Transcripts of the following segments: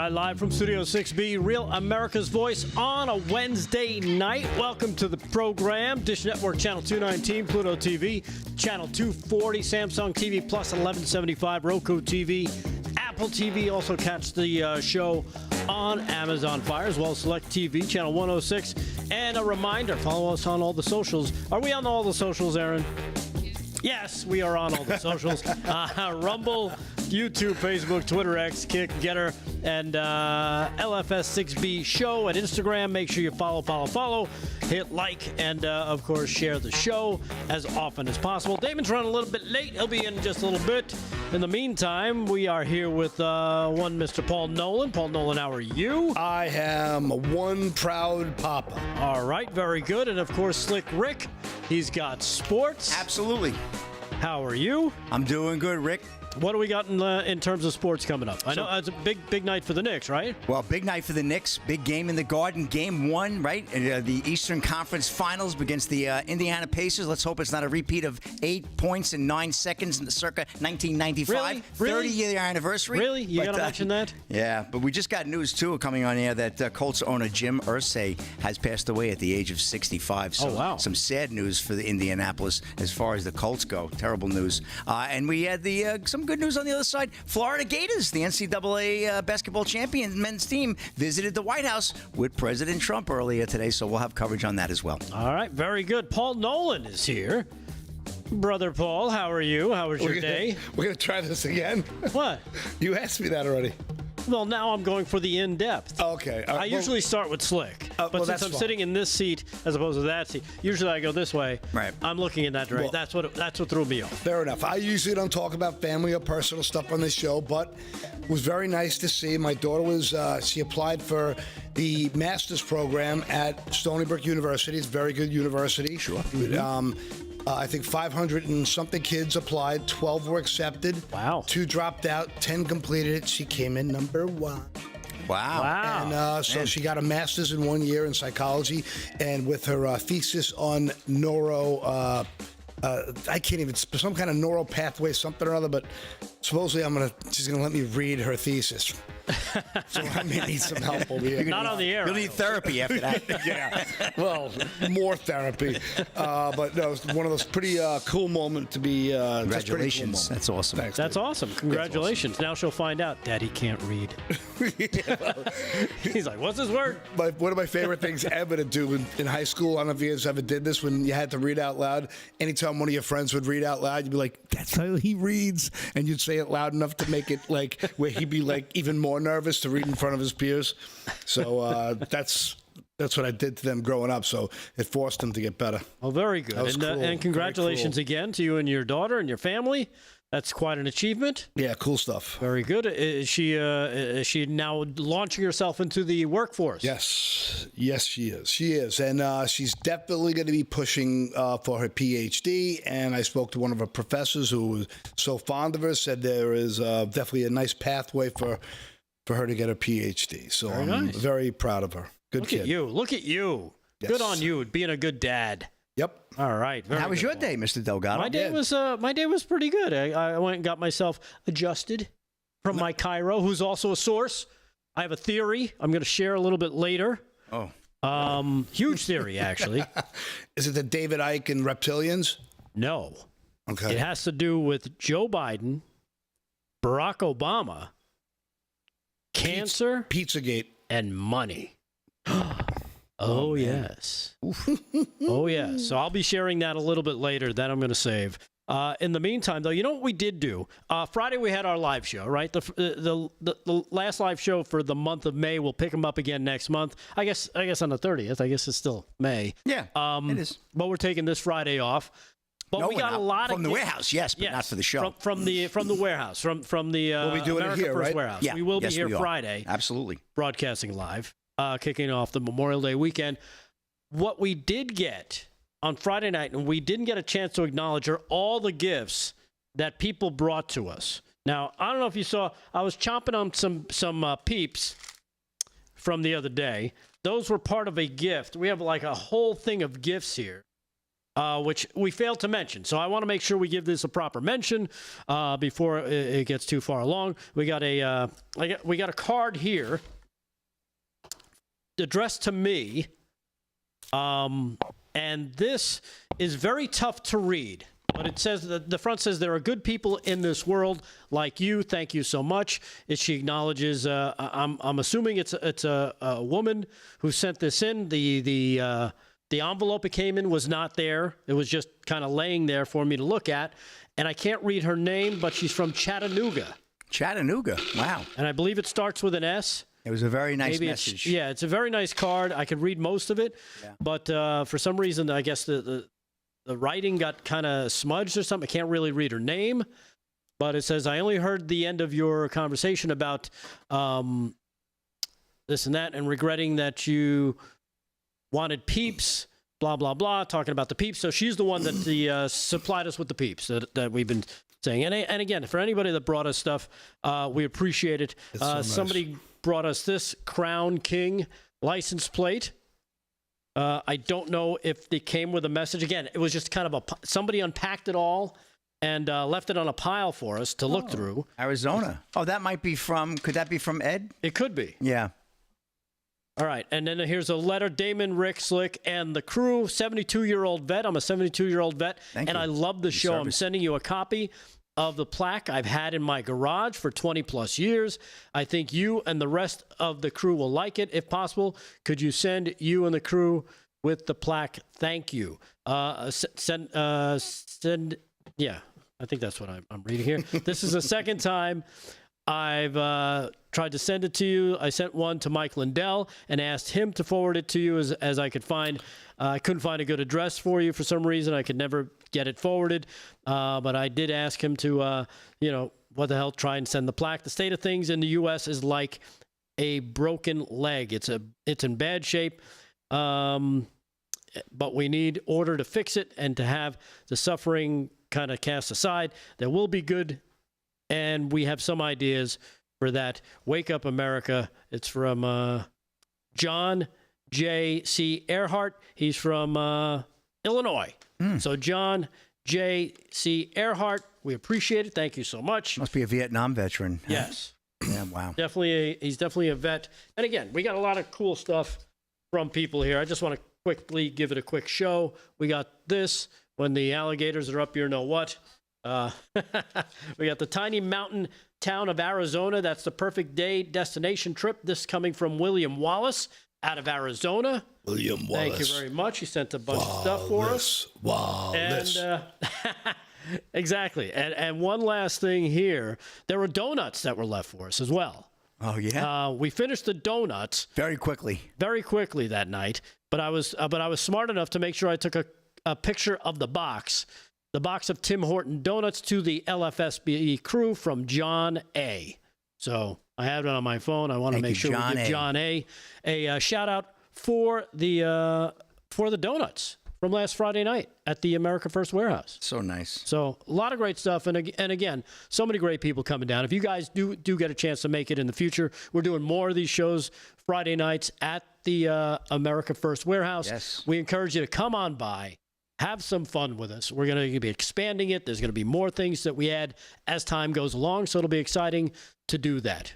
right, live from Studio 6B, Real America's Voice on a Wednesday night. Welcome to the program. Dish Network Channel 219, Pluto TV, Channel 240, Samsung TV Plus 1175, Roku TV, Apple TV. Also catch the show on Amazon Fire, as well as Select TV, Channel 106. And a reminder, follow us on all the socials. Are we on all the socials, Aaron? Yes, we are on all the socials. Rumble, YouTube, Facebook, Twitter, X, Kick, Getter, and LFS6B Show at Instagram. Make sure you follow, hit like, and, of course, share the show as often as possible. Damon's running a little bit late. He'll be in just a little bit. In the meantime, we are here with one Mr. Paul Nolan. Paul Nolan, how are you? I am one proud papa. All right, very good. And, of course, Slick Rick. He's got sports. Absolutely. How are you? I'm doing good, Rick. What do we got in terms of sports coming up? I know it's a big night for the Knicks, right? Well, big night for the Knicks. Big game in the Garden. Game one, right? The Eastern Conference Finals against the Indiana Pacers. Let's hope it's not a repeat of 8 points in 9 seconds in the circa 1995. Really? 30-year anniversary. Really? You got to mention that? Yeah, but we just got news, too, coming on here that Colts owner Jim Irsay has passed away at the age of 65. So some sad news for the Indianapolis as far as the Colts go. Terrible news. And we had some good news on the other side. Florida Gators, the NCAA basketball champion men's team, visited the White House with President Trump earlier today, so we'll have coverage on that as well. All right, very good. Paul Nolan is here. Brother Paul, how are you? How was your day? We're going to try this again? What? You asked me that already. Well, now I'm going for the in-depth. Okay. I usually start with Slick. But since I'm sitting in this seat as opposed to that seat, usually I go this way. Right. I'm looking in that direction. That's what threw me off. Fair enough. I usually don't talk about family or personal stuff on this show, but it was very nice to see. My daughter she applied for the master's program at Stony Brook University. It's a very good university. Sure. I think 500 and something kids applied. 12 were accepted. Wow. 2 dropped out. 10 completed it. She came in number 1. Wow. And so she got a master's in 1 year in psychology, and with her thesis on I can't even, some kind of neural pathway, something or other, but supposedly she's going to let me read her thesis. So I may need some help over here. Not on the air. You'll need therapy after that. Yeah. Well, more therapy. But no, it's one of those pretty cool moments to be. Congratulations. Cool That's awesome. Thanks. That's awesome. Congratulations. Awesome. Now she'll find out Daddy can't read. He's like, what's his word? One of my favorite things ever to do in high school, I don't know if you guys ever did this, when you had to read out loud. Anytime one of your friends would read out loud, you'd be like, that's how he reads. And you'd say it loud enough to make it like where he'd be like even more nervous to read in front of his peers. So that's what I did to them growing up. So it forced them to get better. Oh, very good. And congratulations again to you and your daughter and your family. That's quite an achievement. Yeah, cool stuff. Very good. Is she now launching herself into the workforce? Yes, she is. She is. And she's definitely going to be pushing for her PhD. And I spoke to one of her professors who was so fond of her, said there is definitely a nice pathway for her to get her PhD. So I'm very proud of her. Good kid. Look at you. Yes. Good on you, being a good dad. Yep. All right. How was your day, Mr. Delgado? My day was pretty good. I went and got myself adjusted from my chiro, who's also a source. I have a theory I'm going to share a little bit later. Oh. Huge theory, actually. Is it the David Icke and reptilians? No. Okay. It has to do with Joe Biden, Barack Obama, cancer, Pizzagate, and money. Oh, yes. Oh, yes. So I'll be sharing that a little bit later. That I'm going to save. In the meantime, though, you know what we did do? Friday we had our live show, right? The last live show for the month of May. We'll pick them up again next month. I guess on the 30th. I guess it's still May. Yeah, it is. But we're taking this Friday off. But we got a lot from the warehouse, yes, but not for the show. From the warehouse, from the we'll be doing America it here, First right? Warehouse. Yeah. We will be here Friday. Absolutely. Broadcasting live. Kicking off the Memorial Day weekend. What we did get on Friday night, and we didn't get a chance to acknowledge, are all the gifts that people brought to us. Now, I don't know if you saw, I was chomping on some Peeps from the other day. Those were part of a gift. We have like a whole thing of gifts here. which we failed to mention. So I want to make sure we give this a proper mention before it gets too far along. We got a card here addressed to me, and this is very tough to read. But it says that the front says there are good people in this world like you. Thank you so much. She acknowledges. I'm assuming it's a woman who sent this in. The envelope it came in was not there. It was just kind of laying there for me to look at. And I can't read her name, but she's from Chattanooga. Chattanooga. Wow. And I believe it starts with an S. It was a very nice message. It's a very nice card. I could read most of it, but for some reason, I guess the writing got kind of smudged or something. I can't really read her name, but it says, I only heard the end of your conversation about this and that, and regretting that you wanted peeps, blah, blah, blah, talking about the peeps. So she's the one that supplied us with the peeps that we've been saying. And again, for anybody that brought us stuff, we appreciate it. So nice. Somebody brought us this Crown King license plate. I don't know if it came with a message. Again, it was just kind of somebody unpacked it all and left it on a pile for us to look through. Arizona. Oh, that might be could that be from Ed? It could be. Yeah. All right. And then here's a letter. Damon, Rick, Slick, and the crew. 72-year-old vet. I'm a 72-year-old vet. Thank you. I love the show. I'm sending you a copy of the plaque I've had in my garage for 20 plus years. I think you and the rest of the crew will like it. If possible, could you send you and the crew with the plaque? Thank you. Yeah, I think that's what I'm reading here. This is the second time I've tried to send it to you. I sent one to Mike Lindell and asked him to forward it to you as I could find. I couldn't find a good address for you for some reason. I could never get it forwarded. But I did ask him to, what the hell, try and send the plaque. The state of things in the U.S. is like a broken leg. It's in bad shape. But we need order to fix it and to have the suffering kind of cast aside. There will be good, and we have some ideas for that. Wake up, America. It's from John J.C. Earhart. He's from Illinois. So John J.C. Earhart, we appreciate it. Thank you so much. Must be a Vietnam veteran. Yes. Yeah, wow. He's definitely a vet. And again, we got a lot of cool stuff from people here. I just want to quickly give it a quick show. We got this, when the alligators are up your know what. We got the tiny mountain town of Arizona. That's the perfect destination trip. This coming from William Wallace out of Arizona. William Wallace. Thank you very much. He sent a bunch of stuff for us. Wallace. And exactly. And one last thing here. There were donuts that were left for us as well. Oh, yeah? We finished the donuts. Very quickly that night. But I was smart enough to make sure I took a picture of the box of Tim Horton donuts to the LFSB crew from John A. So I have it on my phone. I want to make sure we give John A shout out for the donuts from last Friday night at the America First Warehouse. So nice. So a lot of great stuff, and again, so many great people coming down. If you guys do get a chance to make it in the future, we're doing more of these shows Friday nights at the America First Warehouse. Yes. We encourage you to come on by. Have some fun with us. We're going to be expanding it. There's going to be more things that we add as time goes along, so it'll be exciting to do that.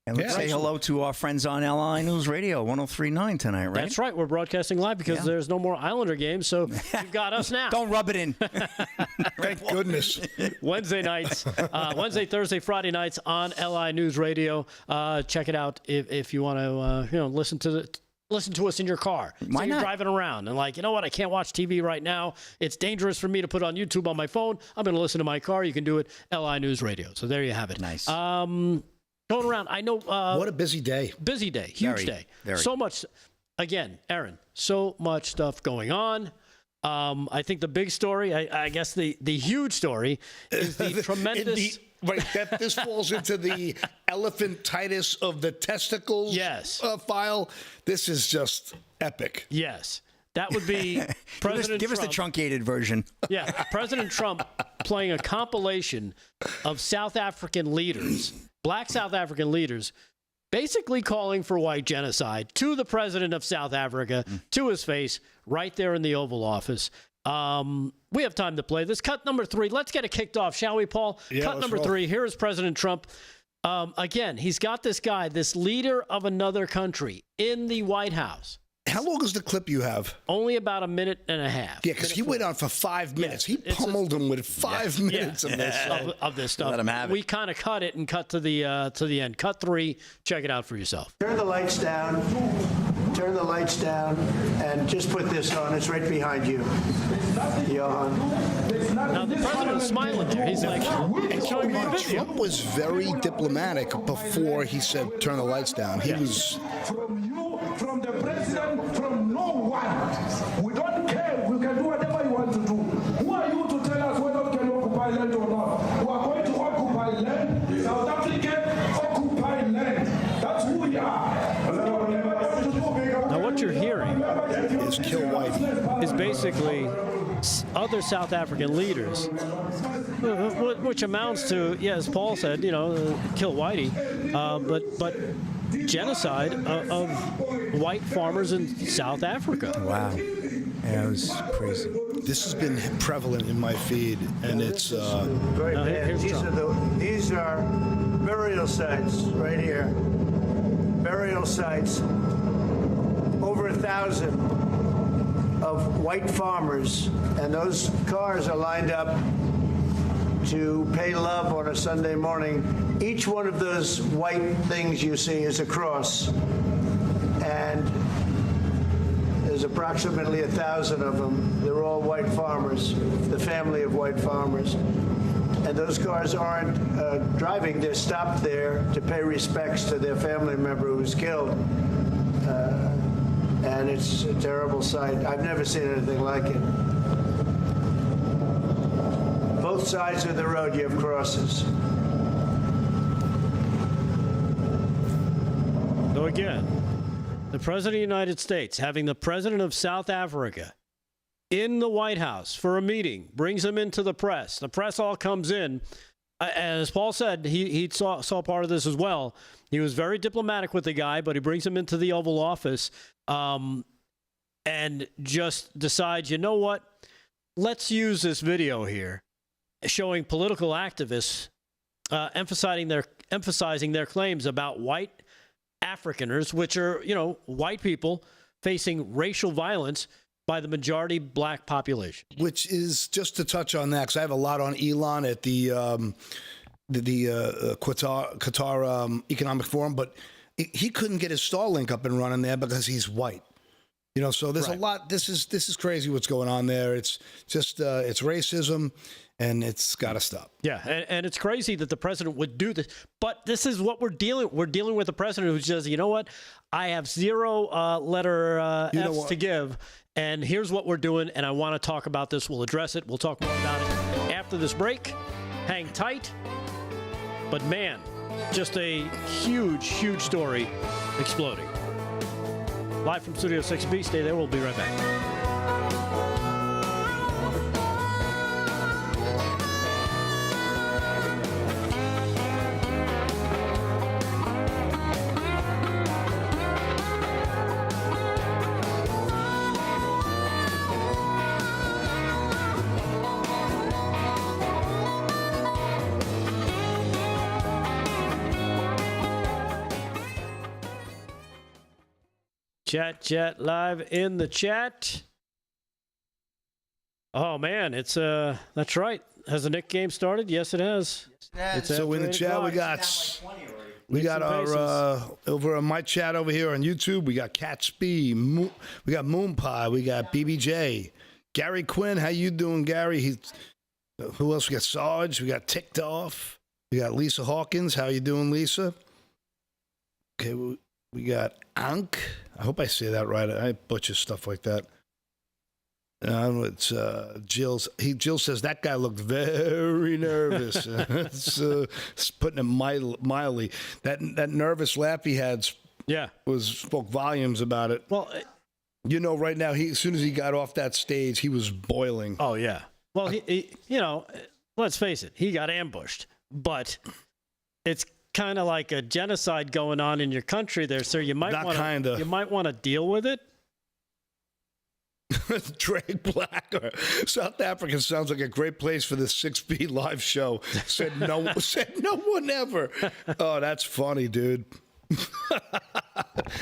And let's say hello to our friends on LI News Radio 103.9 tonight, right? That's right. We're broadcasting live because there's no more Islander games, so you've got us now. Don't rub it in. Thank goodness. Wednesday nights, Wednesday, Thursday, Friday nights on LI News Radio. Check it out if you want to listen to us in your car. Why you're not? Driving around and like, you know what? I can't watch TV right now. It's dangerous for me to put on YouTube on my phone. I'm going to listen to my car. You can do it. LI News Radio. So there you have it. Nice. Going around. I know. What a busy day. Busy day. Huge day. Very. So much. Again, Aaron, so much stuff going on. I think the big story, I guess the huge story is the tremendous. This falls into the elephantitis of the testicles file. This is just epic. Yes. That would be President Give us the truncated version. Yeah. President Trump playing a compilation of South African leaders, black South African leaders, basically calling for white genocide to the president of South Africa, to his face, right there in the Oval Office. We have time to play this. Cut number 3. Let's get it kicked off, shall we, Paul? Yeah, Cut number 3. Here is President Trump. Again, he's got this guy, this leader of another country in the White House. How long is the clip you have? Only about a minute and a half. Yeah, because he went on for 5 minutes. He pummeled him with 5 minutes of this stuff. Let him have it. We kind of cut it and cut to the end. Cut 3. Check it out for yourself. Turn the lights down. Turn the lights down, and just put this on. It's right behind you, Johan. Now the president is smiling there. He's like, he's showing me a video. Trump was very diplomatic before he said, "Turn the lights down." He was. From you, from the president, from no one. We don't care. We can do whatever you want to do. Who are you to tell us whether we can occupy land or not? We are going to occupy land. South Africa occupy land. That's who we are. Now what you're hearing Is kill white. is basically other South African leaders, which amounts to, as Paul said, kill Whitey, but genocide of white farmers in South Africa. Wow. Yeah, it was crazy. This has been prevalent in my feed, and it's. Right there. These are burial sites right here. Burial sites. Over 1,000 of white farmers, and those cars are lined up to pay love on a Sunday morning. Each one of those white things you see is a cross, and there's approximately 1,000 of them. They're all white farmers, the family of white farmers. And those cars aren't driving, they're stopped there to pay respects to their family member who was killed. And it's a terrible sight. I've never seen anything like it. Both sides of the road, you have crosses. So again, the President of the United States having the President of South Africa in the White House for a meeting, brings him into the press. The press all comes in. As Paul said, he saw part of this as well. He was very diplomatic with the guy, but he brings him into the Oval Office and just decides, you know what? Let's use this video here showing political activists emphasizing their claims about white Afrikaners, which are, white people facing racial violence by the majority black population. Which is, just to touch on that, because I have a lot on Elon at the Qatar Economic Forum, but he couldn't get his Starlink up and running there because he's white. So there's a lot. This is crazy what's going on there. It's just it's racism, and it's got to stop. Yeah, and it's crazy that the president would do this. But this is what we're dealing with a president who says, you know what, I have 0 letter F's to give, and here's what we're doing, and I want to talk about this. We'll address it. We'll talk more about it after this break. Hang tight. But man, just a huge, huge story exploding. Live from Studio 6B. Stay there. We'll be right back. Chat live in the chat. Oh man, it's that's right. Has the Knicks game started? Yes, it has. It's so in the chat we got our over on my chat over here on YouTube. We got Cat Spee, we got Moon Pie, we got BBJ, Gary Quinn. How you doing, Gary? Who else? We got Sarge. We got Ticked Off. We got Lisa Hawkins. How you doing, Lisa? Okay, we got Ankh. I hope I say that right. I butcher stuff like that. It's Jill's. Jill says that guy looked very nervous. It's putting it mildly. That nervous laugh he had, spoke volumes about it. Well, right now, as soon as he got off that stage, he was boiling. Oh yeah. Well, he let's face it, he got ambushed, but it's kind of like a genocide going on in your country there, sir. You might want to deal with it. Drake Blacker. South Africa sounds like a great place for the 6B live show. Said no one ever. Oh, that's funny, dude.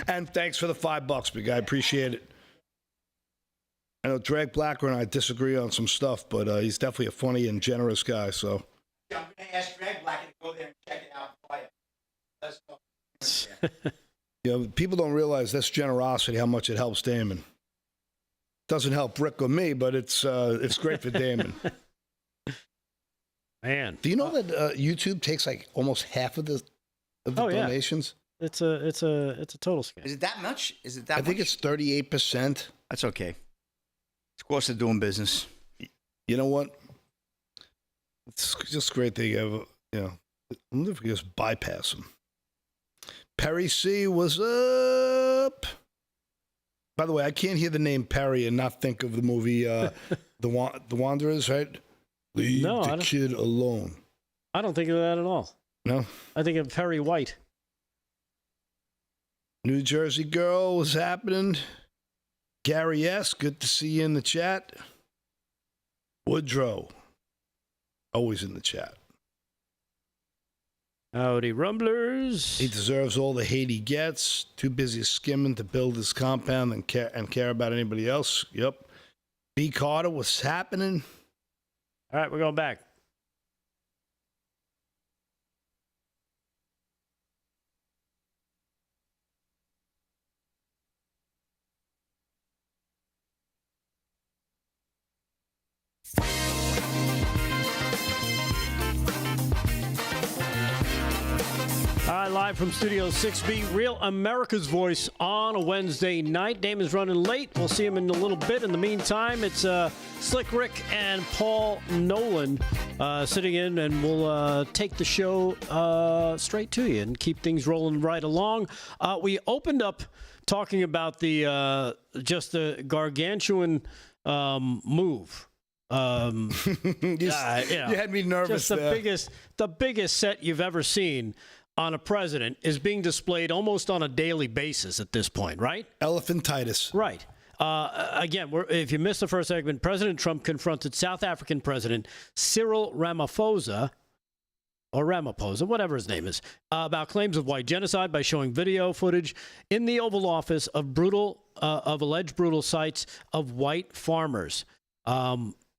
And thanks for the $5, big guy. Appreciate it. I know Drake Blacker and I disagree on some stuff, but he's definitely a funny and generous guy. So I'm going to ask Drake Blacker to go there and check it out. Let's go. You know, people don't realize this generosity, how much it helps Damon. Doesn't help Rick or me, but it's great for Damon. Man, do you know that YouTube takes like almost half of the donations? Yeah. It's a total scam. Is it that much? I think it's 38%. That's okay. It's cost of doing business. You know what? It's just great that you have. You know, I wonder if we just bypass them. Perry C, what's up? By the way, I can't hear the name Perry and not think of the movie The Wanderers, right? Leave the kid alone. I don't think of that at all. No? I think of Perry White. New Jersey girl, what's happening? Gary S., good to see you in the chat. Woodrow, always in the chat. Howdy, Rumblers. He deserves all the hate he gets. Too busy skimming to build his compound and care about anybody else. Yep. B. Carter, what's happening? All right, we're going back. All right, live from Studio 6B, Real America's Voice on a Wednesday night. Damon's running late. We'll see him in a little bit. In the meantime, it's Slick Rick and Paul Nolan sitting in, and we'll take the show straight to you and keep things rolling right along. We opened up talking about the just the gargantuan move. You had me nervous. Just the biggest set you've ever seen on a president is being displayed almost on a daily basis at this point, right? Elephantitis. Right. Again, if you missed the first segment, President Trump confronted South African President Cyril Ramaphosa, or Ramaphosa, whatever his name is, about claims of white genocide by showing video footage in the Oval Office of alleged brutal sites of white farmers.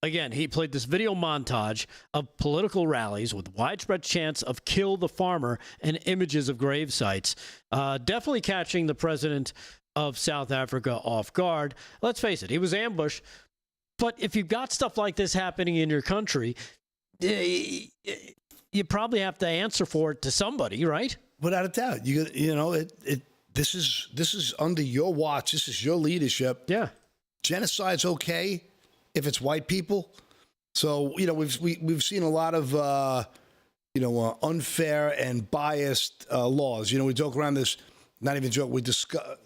Again, he played this video montage of political rallies with widespread chants of kill the farmer and images of grave sites, definitely catching the president of South Africa off guard. Let's face it, he was ambushed. But if you've got stuff like this happening in your country, you probably have to answer for it to somebody, right? Without a doubt. You know, this is under your watch. This is your leadership. Yeah. Genocide's okay if it's white people. So, you know, we've seen a lot of, unfair and biased laws. You know, we joke around this, not even joke, we're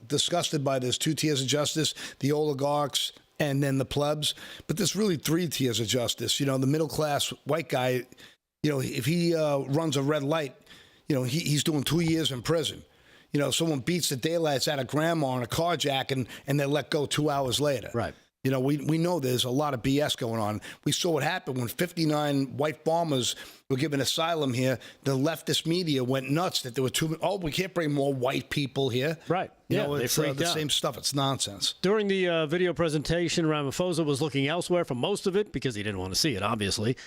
disgusted by this 2 tiers of justice, the oligarchs, and then the plebs. But there's really 3 tiers of justice. You know, the middle-class white guy, you know, if he runs a red light, you know, he's doing 2 years in prison. You know, someone beats the daylights out of grandma on a carjacking and they're let go 2 hours later. Right. You know, we know there's a lot of BS going on. We saw what happened when 59 white farmers were given asylum here. The leftist media went nuts that there were we can't bring more white people here. Right. You know, it's the same stuff. It's nonsense. During the video presentation, Ramaphosa was looking elsewhere for most of it because he didn't want to see it, obviously.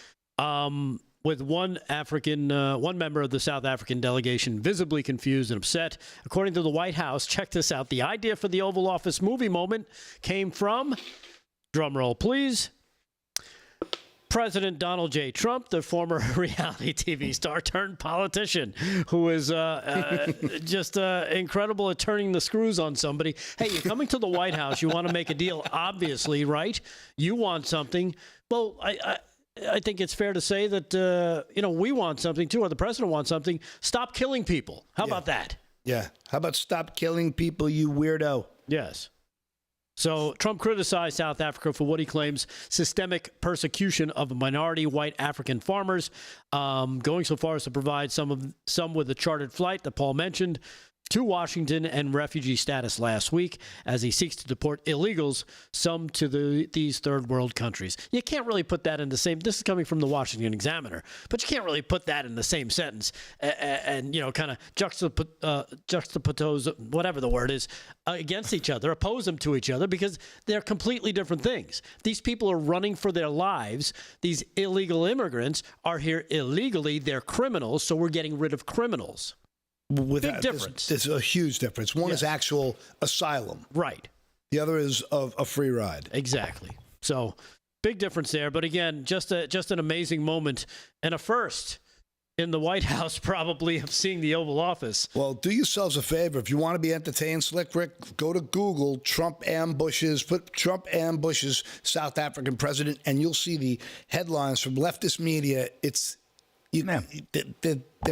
With one member of the South African delegation visibly confused and upset. According to the White House, check this out. The idea for the Oval Office movie moment came from, drumroll please, President Donald J. Trump, the former reality TV star turned politician, who is just incredible at turning the screws on somebody. Hey, you're coming to the White House. You want to make a deal, obviously, right? You want something. Well, I think it's fair to say that, we want something too, or the president wants something. Stop killing people. How about that? Yeah. How about stop killing people, you weirdo? Yes. So Trump criticized South Africa for what he claims systemic persecution of minority white African farmers, going so far as to provide some with a chartered flight that Paul mentioned, to Washington and refugee status last week as he seeks to deport illegals, some to these third world countries. You can't really put that in the same, this is coming from the Washington Examiner, but you can't really put that in the same sentence and kind of juxtapose, whatever the word is, against each other, oppose them to each other, because they're completely different things. These people are running for their lives. These illegal immigrants are here illegally. They're criminals, so we're getting rid of criminals. Big difference. There's a huge difference. One is actual asylum. Right. The other is a free ride. Exactly. So big difference there. But again, just an amazing moment and a first in the White House, probably, of seeing the Oval Office. Well, do yourselves a favor. If you want to be entertained, Slick Rick, go to Google Trump ambushes, put Trump ambushes South African president, and you'll see the headlines from leftist media. They're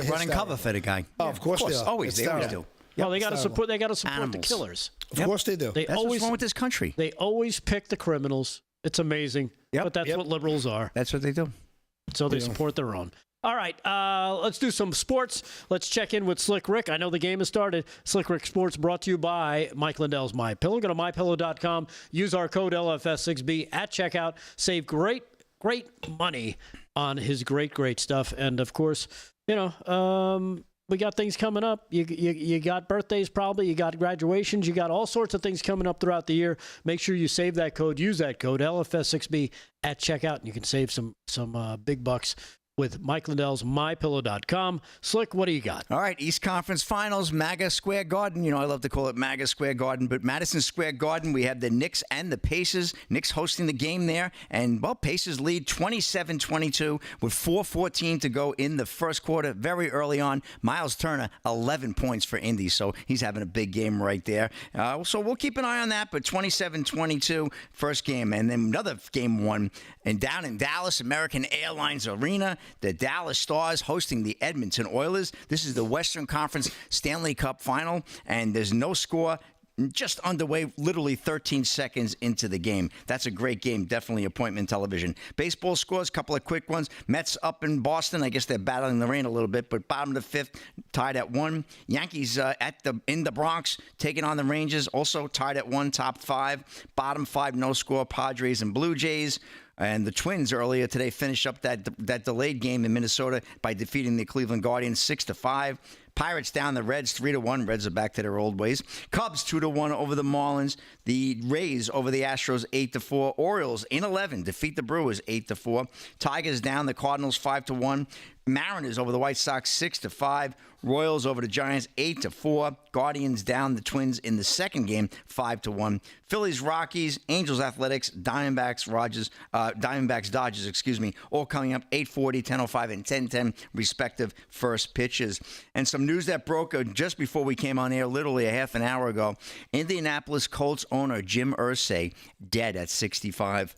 running cover for the guy. Oh, of course they are. Always. They always do. Well, they got to support. They got to support Animals. the killers. Of course they do. That's what's wrong with this country. They always pick the criminals. It's amazing. But that's what liberals are. That's what they do. So they support their own. All right, let's do some sports. Let's check in with Slick Rick. I know the game has started. Slick Rick Sports brought to you by Mike Lindell's MyPillow. Go to MyPillow.com. Use our code LFS6B at checkout. Save great money on his great stuff. And, of course, we got things coming up. You got birthdays probably. You got graduations. You got all sorts of things coming up throughout the year. Make sure you save that code. Use that code LFS6B at checkout, and you can save some big bucks with Mike Lindell's MyPillow.com. Slick, what do you got? All right, East Conference Finals, MAGA Square Garden. I love to call it MAGA Square Garden, but Madison Square Garden, we have the Knicks and the Pacers. Knicks hosting the game there, and, Pacers lead 27-22 with 4:14 to go in the first quarter, very early on. Miles Turner, 11 points for Indy, so he's having a big game right there. So we'll keep an eye on that, but 27-22, first game. And then another game one, and down in Dallas, American Airlines Arena, the Dallas Stars hosting the Edmonton Oilers. This is the Western Conference Stanley Cup Final, and there's no score. Just underway, literally 13 seconds into the game. That's a great game, definitely appointment television. Baseball scores, a couple of quick ones. Mets up in Boston. I guess they're battling the rain a little bit, but bottom of the fifth, tied at 1. Yankees in the Bronx, taking on the Rangers, also tied at 1, top 5. Bottom 5, no score, Padres and Blue Jays. And the Twins earlier today finished up that delayed game in Minnesota by defeating the Cleveland Guardians 6-5. Pirates down the Reds 3-1. Reds are back to their old ways. Cubs 2-1 over the Marlins. The Rays over the Astros 8-4. Orioles in 11 defeat the Brewers 8-4. Tigers down the Cardinals 5-1. Mariners over the White Sox 6-5. Royals over the Giants 8-4. Guardians down the Twins in the second game 5-1. Phillies, Rockies, Angels, Athletics, Diamondbacks, Dodgers, all coming up 8:40, 10:05, and 10:10 respective first pitches. And some news that broke just before we came on air, literally a half an hour ago. Indianapolis Colts owner Jim Irsay dead at 65.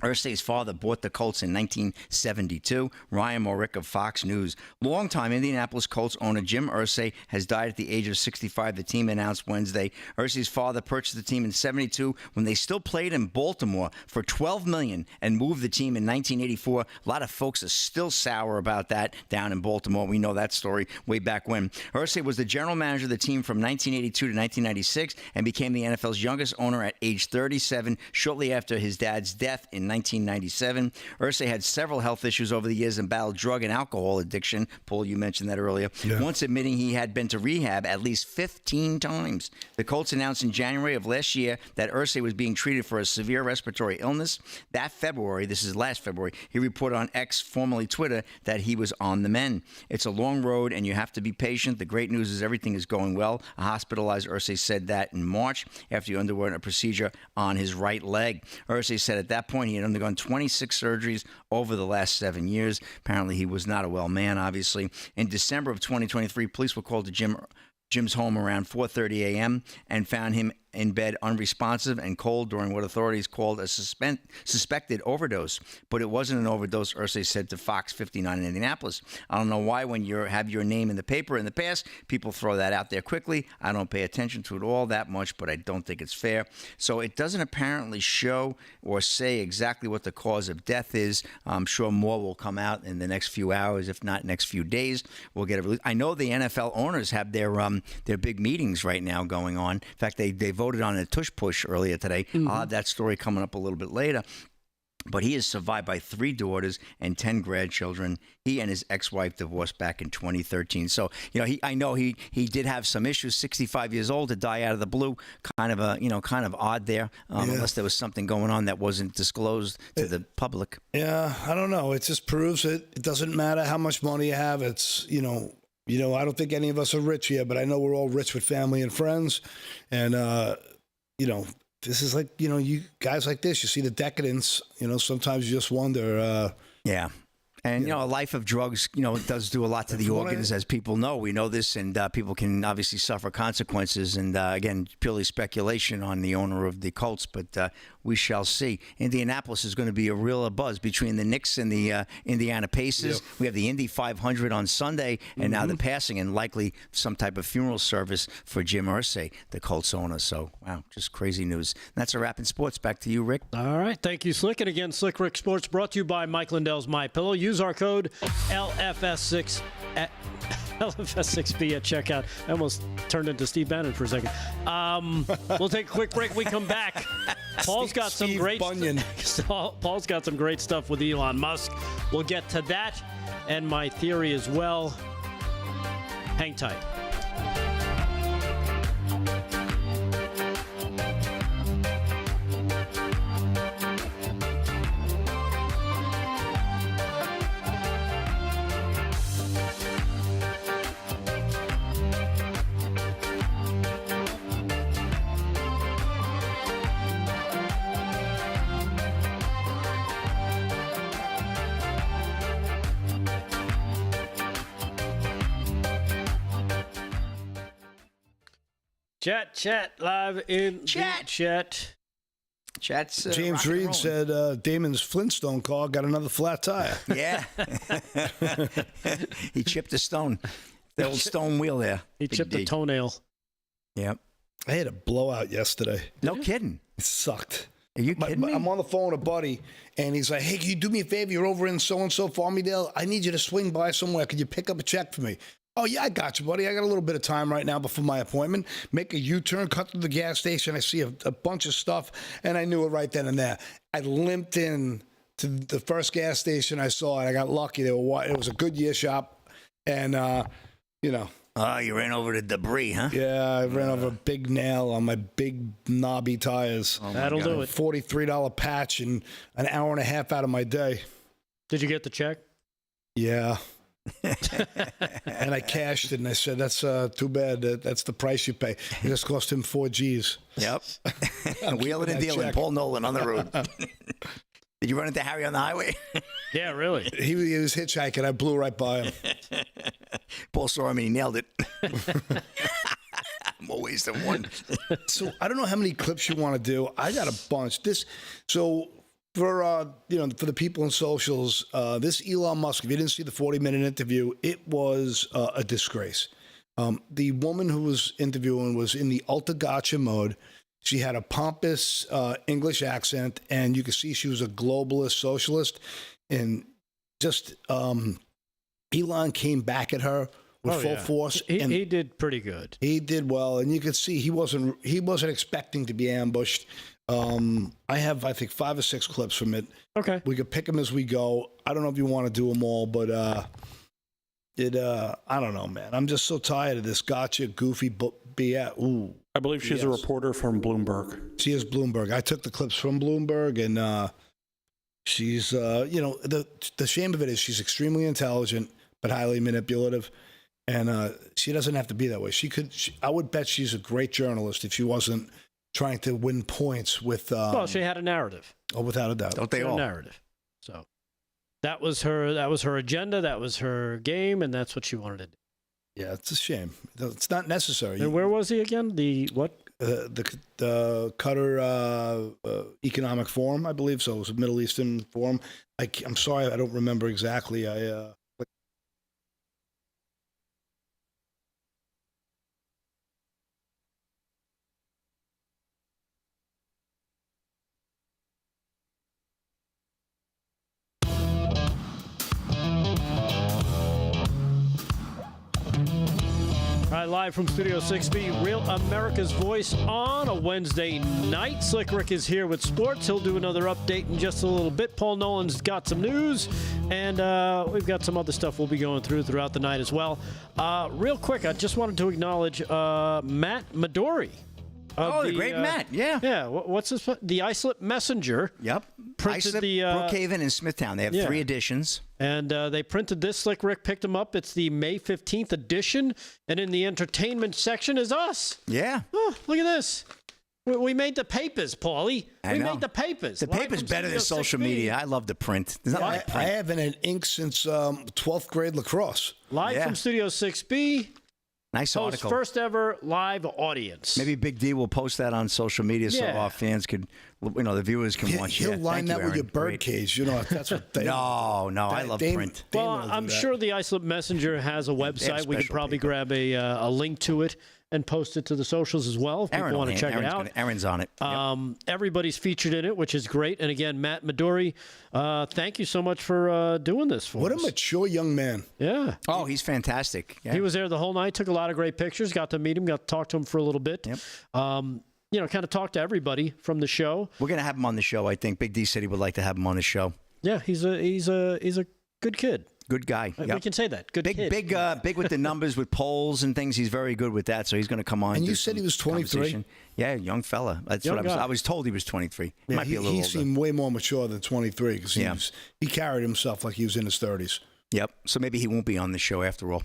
Irsay's father bought the Colts in 1972. Ryan Morick of Fox News. Longtime Indianapolis Colts owner Jim Irsay has died at the age of 65, the team announced Wednesday. Irsay's father purchased the team in 72 when they still played in Baltimore for $12 million and moved the team in 1984. A lot of folks are still sour about that down in Baltimore. We know that story way back when. Irsay was the general manager of the team from 1982 to 1996 and became the NFL's youngest owner at age 37, shortly after his dad's death in 1997. Irsay had several health issues over the years and battled drug and alcohol addiction. Paul, you mentioned that earlier. Yeah. Once admitting he had been to rehab at least 15 times. The Colts announced in January of last year that Irsay was being treated for a severe respiratory illness. That February, this is last February, he reported on X, formerly Twitter, that he was on the mend. It's a long road and you have to be patient. The great news is everything is going well. A hospitalized Irsay said that in March after he underwent a procedure on his right leg. Irsay said at that point he had undergone 26 surgeries over the last 7 years. Apparently, he was not a well man, obviously. In December of 2023, police were called to Jim's home around 4:30 a.m. and found him in bed unresponsive and cold during what authorities called a suspected overdose. But it wasn't an overdose, Irsay said to Fox 59 in Indianapolis. I don't know why when you have your name in the paper in the past, people throw that out there quickly. I don't pay attention to it all that much, but I don't think it's fair. So it doesn't apparently show or say exactly what the cause of death is. I'm sure more will come out in the next few hours, if not next few days. We'll get a release. I know the NFL owners have their big meetings right now going on. In fact, they voted on a tush push earlier today. I'll have that story coming up a little bit later. But he is survived by 3 daughters and 10 grandchildren. He and his ex-wife divorced back in 2013. So, I know he did have some issues. 65 years old to die out of the blue, kind of odd there. Unless there was something going on that wasn't disclosed to the public. Yeah, I don't know. It just proves it doesn't matter how much money you have. It's I don't think any of us are rich here, but I know we're all rich with family and friends, and this is like, you guys like this, you see the decadence, sometimes you just wonder. Yeah. And, a life of drugs, does do a lot to the organs, as people know. We know this, and people can obviously suffer consequences. And, again, purely speculation on the owner of the Colts, but we shall see. Indianapolis is going to be a real buzz between the Knicks and the Indiana Pacers. Yep. We have the Indy 500 on Sunday, and now the passing and likely some type of funeral service for Jim Irsay, the Colts owner. So, wow, just crazy news. And that's a wrap in sports. Back to you, Rick. All right. Thank you, Slick. And again, Slick Rick Sports brought to you by Mike Lindell's MyPillow. Use our code LFS6 at LFS6B at checkout. I almost turned into Steve Bannon for a second. We'll take a quick break. We come back. Paul's got some great Paul's got some great stuff with Elon Musk. We'll get to that and my theory as well. Hang tight. Chat, live in the chat. Chat's James Reed said Damon's Flintstone car got another flat tire. Yeah. He chipped a stone. The old stone wheel there. He chipped a toenail. Yep. I had a blowout yesterday. No kidding. It sucked. Are you kidding me? I'm on the phone with a buddy, and he's like, hey, can you do me a favor? You're over in so-and-so Farmingdale. I need you to swing by somewhere. Could you pick up a check for me? Oh, yeah, I got you, buddy. I got a little bit of time right now before my appointment. Make a U-turn, cut through the gas station. I see a bunch of stuff, and I knew it right then and there. I limped in to the first gas station I saw, and I got lucky. It was a Goodyear shop, and, Oh, you ran over the debris, huh? Yeah, I ran over a big nail on my big knobby tires. Oh, that'll do it. $43 patch and an hour and a half out of my day. Did you get the check? Yeah. And I cashed it, and I said, that's too bad. That's the price you pay. It just cost him $4,000. Yep. Wheeling and dealing, Paul Nolan on the road. Did you run into Harry on the highway? Yeah, really. He was hitchhiking. I blew right by him. Paul saw him and he nailed it. More ways than one. So I don't know how many clips you want to do. I got a bunch. For the people in socials, this Elon Musk, if you didn't see the 40-minute interview, it was a disgrace. The woman who was interviewing was in the ultra gotcha mode. She had a pompous English accent, and you could see she was a globalist socialist. And just Elon came back at her with full force. He did pretty good. He did well, and you could see he wasn't expecting to be ambushed. I have, I think, 5 or 6 clips from it. Okay. We could pick them as we go. I don't know if you want to do them all, but I don't know, man. I'm just so tired of this gotcha, goofy BS. Ooh. I believe she's a reporter from Bloomberg. She is Bloomberg. I took the clips from Bloomberg, and she's, the shame of it is she's extremely intelligent, but highly manipulative. And she doesn't have to be that way. I would bet she's a great journalist if she wasn't trying to win points with. Well, she had a narrative. Oh, without a doubt. Don't they all? A narrative. So that was her agenda. That was her game, and that's what she wanted to do. Yeah, it's a shame. It's not necessary. And where was he again? The what? the Qatar Economic Forum, I believe. So it was a Middle Eastern forum. I'm sorry, I don't remember exactly. All right, live from Studio 6B, Real America's Voice on a Wednesday night. Slick Rick is here with sports. He'll do another update in just a little bit. Paul Nolan's got some news, and we've got some other stuff we'll be going throughout the night as well. Real quick, I just wanted to acknowledge Matt Midori. The great Matt, yeah. Yeah, what's this? The Islip Messenger. Yep. Printed Islip, the Brookhaven, and Smithtown. They have 3 editions. And they printed this. Slick Rick picked them up. It's the May 15th edition. And in the entertainment section is us. Yeah. Oh, look at this. We made the papers, Paulie. We made the papers. The paper's better than social media. I love the print. There's not like print. I haven't had ink since 12th grade lacrosse. Live from Studio 6B. Nice article. First ever live audience. Maybe Big D will post that on social media so our fans could, the viewers can watch it. He'll line that with your birdcage. That's what they. No, I love print. Well, I'm sure the Islip Messenger has a website. We could probably grab a link to it and post it to the socials as well if people want to check it out. Aaron's on it. Everybody's featured in it, which is great. And again, Matt Midori, thank you so much for doing this for us. What a mature young man. Yeah. Oh, he's fantastic. Yeah. He was there the whole night, took a lot of great pictures, got to meet him, got to talk to him for a little bit. Yep. Kind of talk to everybody from the show. We're going to have him on the show, I think. Big D said he would like to have him on the show. Yeah, he's a good kid. Good guy. We can say that. Good kid. Big with the numbers, with polls and things. He's very good with that, so he's going to come on. And you said he was 23? Yeah, young fella. That's what I was told he was 23. Yeah, Might be a little older. He seemed way more mature than 23 because he carried himself like he was in his 30s. Yep. So maybe he won't be on the show after all.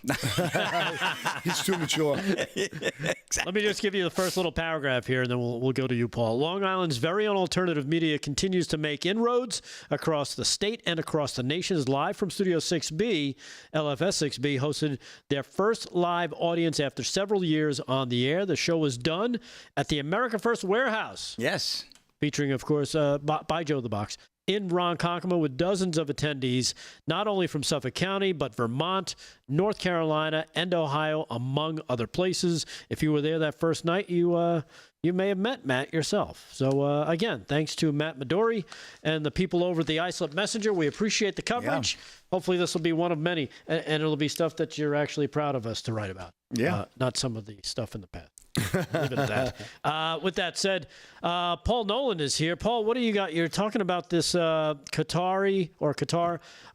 He's too mature. Exactly. Let me just give you the first little paragraph here, and then we'll go to you, Paul. Long Island's very own alternative media continues to make inroads across the state and across the nation. Is live from Studio 6B. LFS 6B hosted their first live audience after several years on the air. The show was done at the America First Warehouse. Yes. Featuring, of course, by Joe the Box. In Ronkonkoma with dozens of attendees, not only from Suffolk County, but Vermont, North Carolina, and Ohio, among other places. If you were there that first night, you may have met Matt yourself. So, again, thanks to Matt Midori and the people over at the Islip Messenger. We appreciate the coverage. Yeah. Hopefully this will be one of many, and it'll be stuff that you're actually proud of us to write about. Yeah. Not some of the stuff in the past. Leave it at that. With that said, Paul Nolan is here. Paul, what do you got? You're talking about this Qatar.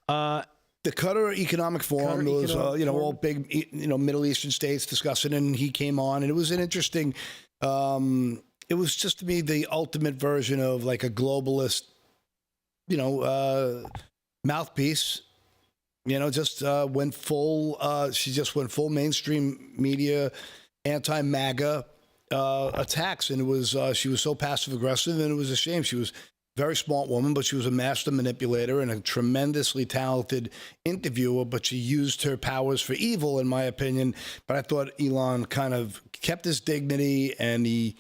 The Qatar Economic Forum was, all big, Middle Eastern states discussing it, and he came on, and it was an interesting. It was just to me the ultimate version of like a globalist, mouthpiece. Just went full. She just went full mainstream media. Anti-MAGA attacks, and it was she was so passive aggressive, and it was a shame. She was a very smart woman, but she was a master manipulator and a tremendously talented interviewer. But she used her powers for evil, in my opinion. But I thought Elon kind of kept his dignity, and he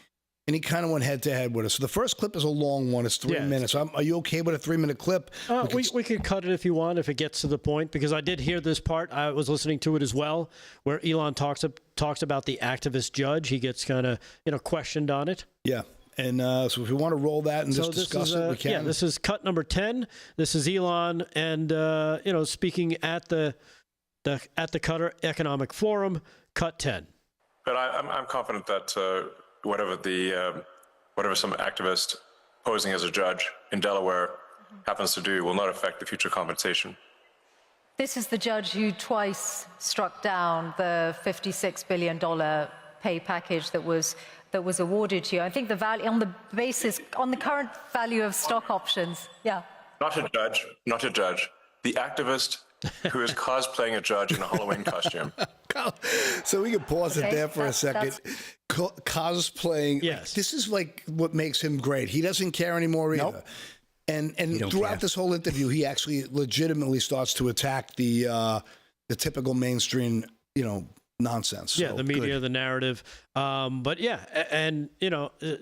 kind of went head to head with us. So the first clip is a long one; it's 3 minutes. Are you okay with a 3-minute clip? We could cut it if you want, if it gets to the point, because I did hear this part. I was listening to it as well, where Elon talks about the activist judge. He gets kind of questioned on it. Yeah, and so if we want to roll that and just discuss it, we can. Yeah, this is cut number 10. This is Elon, and speaking at the Qatar Economic Forum, cut 10. But I'm confident that. Whatever some activist posing as a judge in Delaware happens to do will not affect the future compensation. This is the judge who twice struck down the $56 billion pay package that was awarded to you. I think the value on the current value of stock options. Yeah. Not a judge. The activist who is cosplaying a judge in a Halloween costume. So we can pause it there for a second. Cosplaying. Yes. This is like what makes him great. He doesn't care anymore either. Nope. And throughout this whole interview, he actually legitimately starts to attack the typical mainstream, nonsense. Yeah, So, the media, good. the narrative. But yeah, and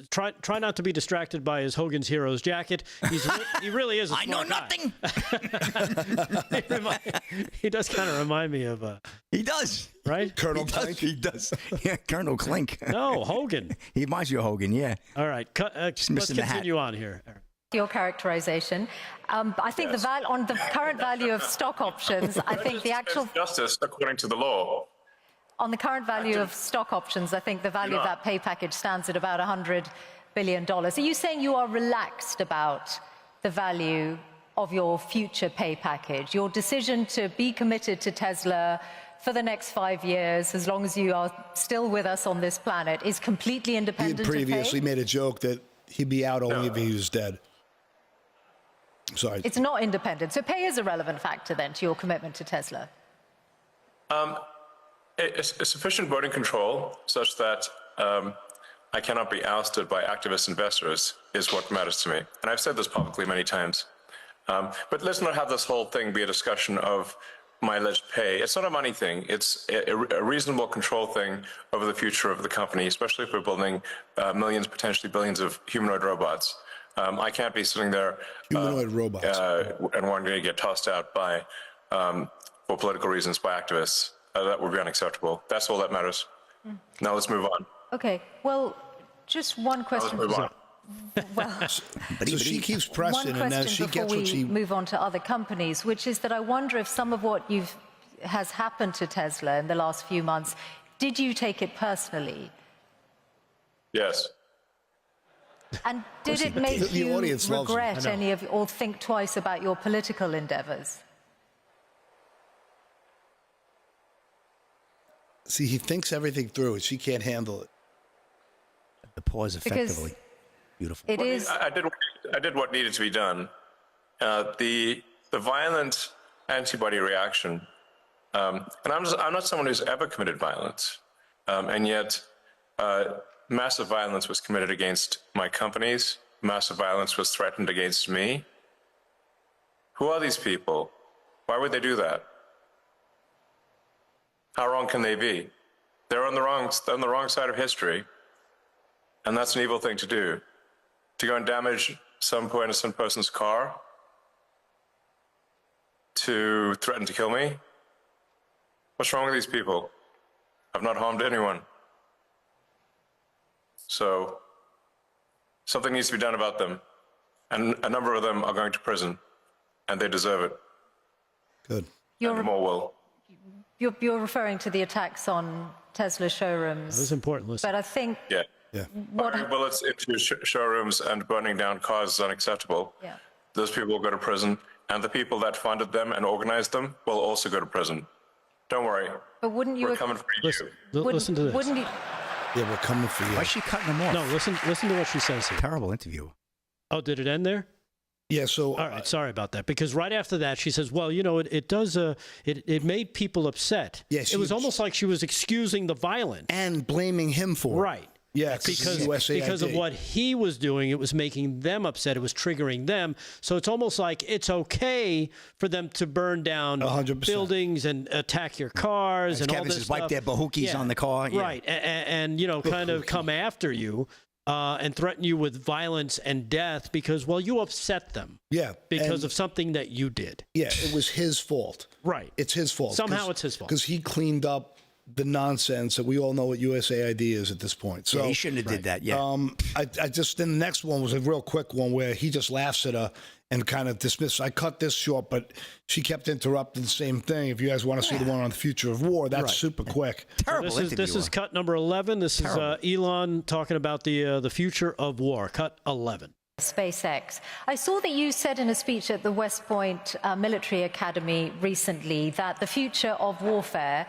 try not to be distracted by his Hogan's Heroes jacket. He really is a I know smart guy. nothing. He does kind of remind me of He does. right? Colonel He does. Clink. He does. Yeah, Colonel Clink. No, Hogan. He reminds you of Hogan, yeah. All right, let's missing the hat. continue on here. Your characterization. I think on the current value of stock options, I think the actual Justice according to the law. on the current value of stock options, I think the value of that pay package stands at about $100 billion. Are you saying you are relaxed about the value of your future pay package, your decision to be committed to Tesla for the next 5 years, as long as you are still with us on this planet, is completely He independent had previously of pay? made a joke that he'd be out only if he was dead. Sorry. It's not independent. So pay is a relevant factor then to your commitment to Tesla. A sufficient voting control such that I cannot be ousted by activist investors is what matters to me. And I've said this publicly many times. But let's not have this whole thing be a discussion of my alleged pay. It's not a money thing. It's a reasonable control thing over the future of the company, especially if we're building millions, potentially billions of humanoid robots. I can't be sitting there Humanoid robots. and wanting to get tossed out by, for political reasons, by activists. That would be unacceptable. That's all that matters. Now let's move on. Okay. Well, just one question. Let's move on. Well, So she keeps one pressing, and then question she before gets what we she. move on to other companies, which is that I wonder if some of what has happened to Tesla in the last few months, did you take it personally? Yes. And did it make The you audience loves him. regret any of, or think twice about your political endeavors? See, he thinks everything through, and she can't handle it. The pause Because effectively. Beautiful. it is. I did what needed to be done. The violent antibody reaction, and I'm not someone who's ever committed violence, and yet massive violence was committed against my companies. Massive violence was threatened against me. Who are these people? Why would they do that? How wrong can they be? They're on the wrong side of history, and that's an evil thing to do. To go and damage some poor innocent person's car, to threaten to kill me. What's wrong with these people? I've not harmed anyone. So something needs to be done about them, and a number of them are going to prison, and they deserve it. Good. And more will. You're referring to the attacks on Tesla showrooms. That was important. Listen. But I think Yeah. Yeah. Firing bullets into showrooms and burning down cars is unacceptable. Yeah. Those people will go to prison, and the people that funded them and organized them will also go to prison. Don't worry. But wouldn't you? We're coming for you. Listen to this. Wouldn't you? Yeah, we're coming for you. Why is she cutting him off? No, listen to what she says here. Terrible interview. Oh, did it end there? Yeah, so All right, sorry about that. Because right after that, she says, "Well, it does. It made people upset. Yeah, it was almost like she was excusing the violence and blaming him for it. right? Yeah, because of what he was doing, it was making them upset. It was triggering them. So it's almost like it's okay for them to burn down 100%. buildings and attack your cars and all Kevin this says, stuff. wipe their bahookies on the car. Yeah. Right, and kind of come after you. And threaten you with violence and death because, well, you upset them. Yeah. Because of something that you did. Yeah, it was his fault. Right. It's his fault. Somehow it's his fault. Because he cleaned up the nonsense that we all know what USAID is at this point. So Yeah, he shouldn't have did that. Yeah. I just, then the next one was a real quick one where he just laughs at her and kind of dismisses. I cut this short, but she kept interrupting the same thing. If you guys want to see the one on the future of war, that's super quick. Terrible This interview. is cut number 11. This is Elon talking about the future of war. Cut 11. SpaceX. I saw that you said in a speech at the West Point Military Academy recently that the future of warfare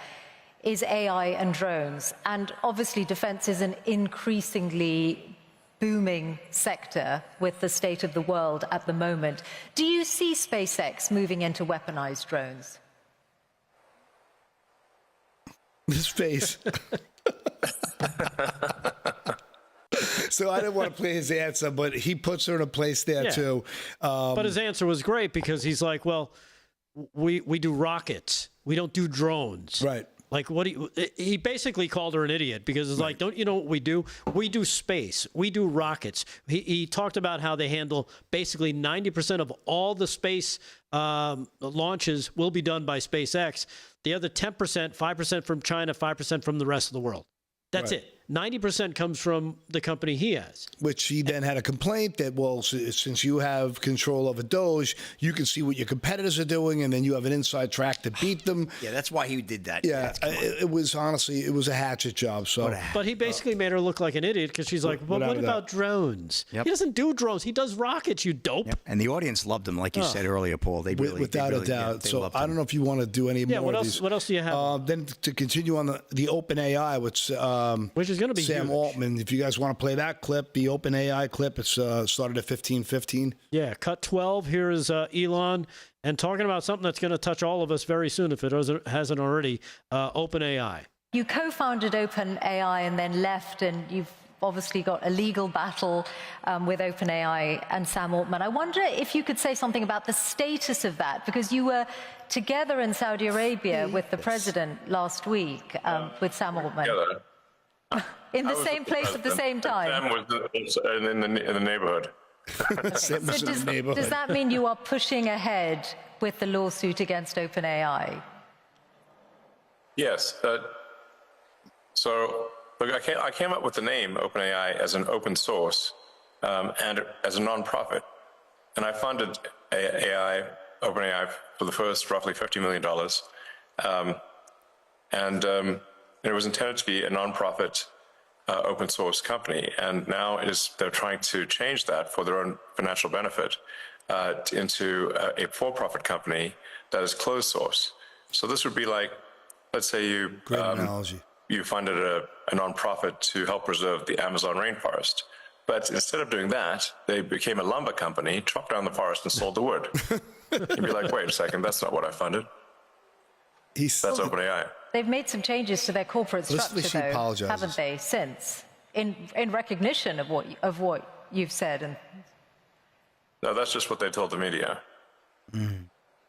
is AI and drones. And obviously defense is an increasingly booming sector with the state of the world at the moment. Do you see SpaceX moving into weaponized drones? His face. So I didn't want to play his answer, but he puts her in a place there too. But his answer was great because he's like, well, we do rockets. We don't do drones. Right. Like, what do you, he basically called her an idiot because it's like, don't you know what we do? We do space. We do rockets. He talked about how they handle basically 90% of all the space launches will be done by SpaceX. The other 10%, 5% from China, 5% from the rest of the world. That's it. 90% comes from the company he has. Which he then had a complaint that, well, since you have control over Doge, you can see what your competitors are doing, and then you have an inside track to beat them. Yeah, that's why he did that. Yeah, it was honestly, it was a hatchet job. So, but he basically made her look like an idiot because she's like, well, what about drones? He doesn't do drones. He does rockets, you dope. And the audience loved him, like you said earlier, Paul. They really, without a doubt. So I don't know if you want to do any more of these. What else do you have? Then to continue on the OpenAI, which is going to be Sam huge. Altman. If you guys want to play that clip, the OpenAI clip, it's started at 15:15. Yeah, cut 12. Here is Elon, and talking about something that's going to touch all of us very soon, if it hasn't already. OpenAI. You co-founded OpenAI and then left, and you've obviously got a legal battle with OpenAI and Sam Altman. I wonder if you could say something about the status of that, because you were together in Saudi Arabia with the president last week with Sam Altman. Together. In the same place at the same time. Sam was in the neighborhood. So does that mean you are pushing ahead with the lawsuit against OpenAI? Yes. So look, I came up with the name OpenAI as an open source and as a nonprofit, and I funded OpenAI for the first roughly $50 million, and it was intended to be a nonprofit open source company, and now they're trying to change that for their own financial benefit into a for-profit company that is closed source. So this would be like, let's say you funded a nonprofit to help preserve the Amazon rainforest, but instead of doing that, they became a lumber company, chopped down the forest, and sold the wood. You'd be like, wait a second, that's not what I funded. That's OpenAI. They've made some changes to their corporate structure, though, haven't they, since, in recognition of what you've said? And no, that's just what they told the media.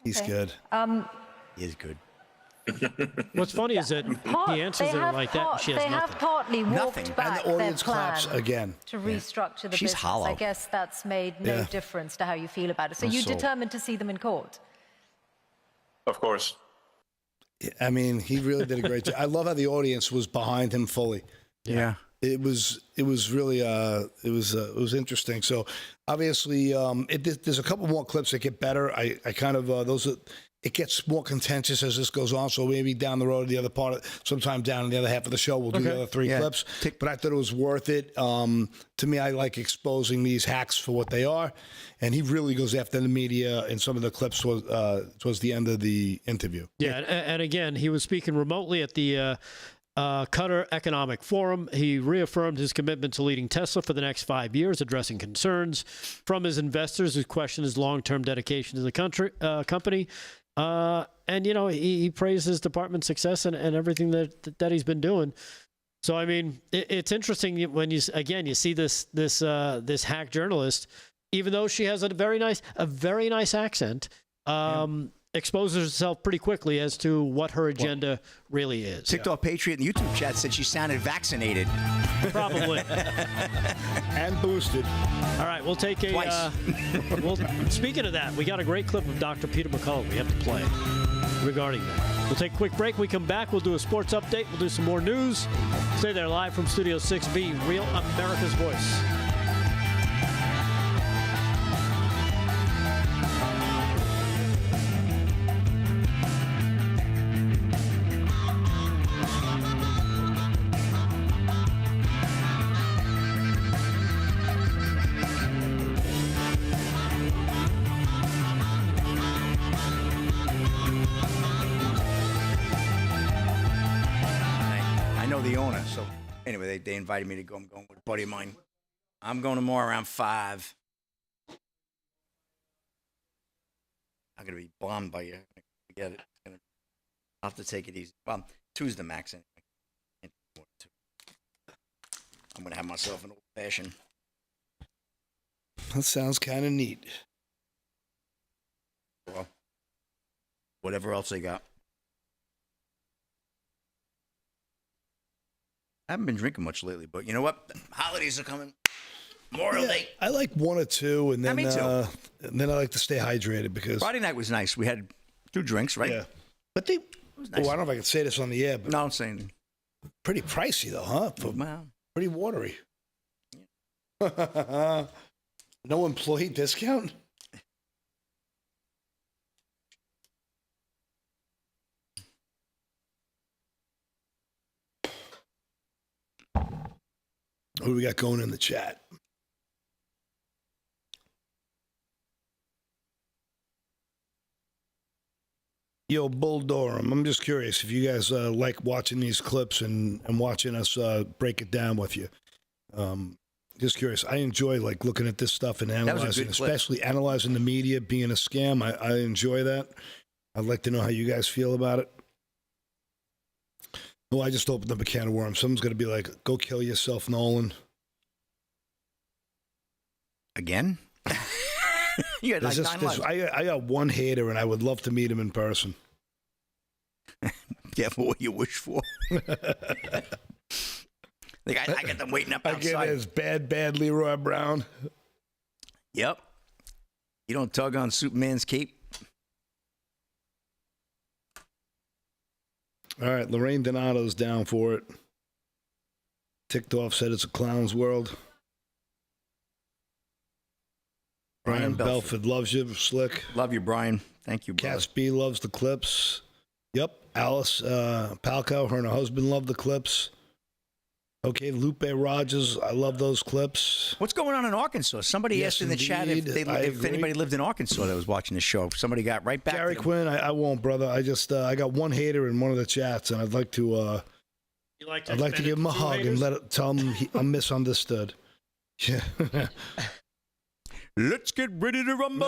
He's good. He is good. What's funny is that he answers it like that, and she has they nothing. have partly walked back And the audience their plan claps again. to restructure the She's business. hollow. I guess that's made no difference to how you feel about it. So you're determined to see them in court? Of course. I mean, he really did a great job. I love how the audience was behind him fully. Yeah. It was really it was interesting. So obviously, there's a couple more clips that get better. I kind of it gets more contentious as this goes on. So maybe down the road, the other part, sometime down in the other half of the show, we'll do the other three clips. But I thought it was worth it. To me, I like exposing these hacks for what they are, and he really goes after the media in some of the clips towards the end of the interview. Yeah, and again, he was speaking remotely at the Qatar Economic Forum. He reaffirmed his commitment to leading Tesla for the next 5 years, addressing concerns from his investors who question his long-term dedication to the company. And, you know, he praised his department's success and everything that he's been doing. So, I mean, it's interesting when you see this hack journalist, even though she has a very nice accent, exposes herself pretty quickly as to what her agenda really is. TikTok Patriot in the YouTube chat said she sounded vaccinated. Probably. And boosted. All right, we'll take a... speaking of that, we got a great clip of Dr. Peter McCullough we have to play regarding that. We'll take a quick break. We come back, we'll do a sports update. We'll do some more news. Stay there live from Studio 6B, Real America's Voice. The owner. So anyway, they invited me to go. I'm going with a buddy of mine. I'm going tomorrow around 5. I'm gonna be bombed by you. Forget it. I'll have to take it easy. Well, 2's the max anyway. I'm gonna have myself an old fashioned. That sounds kind of neat. Well, whatever else they got. I haven't been drinking much lately, but you know what? The holidays are coming. Memorial Day. I like one or two, and then me too. And then I like to stay hydrated because Friday night was nice. We had 2 drinks, right? Yeah, but they. was Oh, nice. I don't know if I can say this on the air, but No, I'm saying. pretty pricey though, huh? Well, Pretty watery. No employee discount? What do we got going in the chat? Yo, Bull Durham, I'm just curious if you guys like watching these clips and watching us break it down with you. Just curious. I enjoy like looking at this stuff and analyzing, especially analyzing the media being a scam. I enjoy that. I'd like to know how you guys feel about it. Oh, I just opened up a can of worms. Someone's going to be like, go kill yourself, Nolan. again? You had like 9 lives. I got one hater, and I would love to meet him in person. Careful what you wish for. Like I got them waiting up outside. I get his bad Leroy Brown. Yep. You don't tug on Superman's cape. All right, Lorraine Donato's down for it. Ticked off said it's a clown's world. Brian Belford loves you, Slick. Love you, Brian. Thank you, brother. Cass B loves the clips. Yep. Alice Palco, her and her husband love the clips. Okay, Lupe Rogers, I love those clips. What's going on in Arkansas? Somebody asked in the chat if anybody lived in Arkansas that was watching the show. Somebody got right back. Gary Quinn, I won't, brother. I just I got one hater in one of the chats, and I'd like to give him a hug and tell him I'm misunderstood. Yeah. Let's get ready to rumble.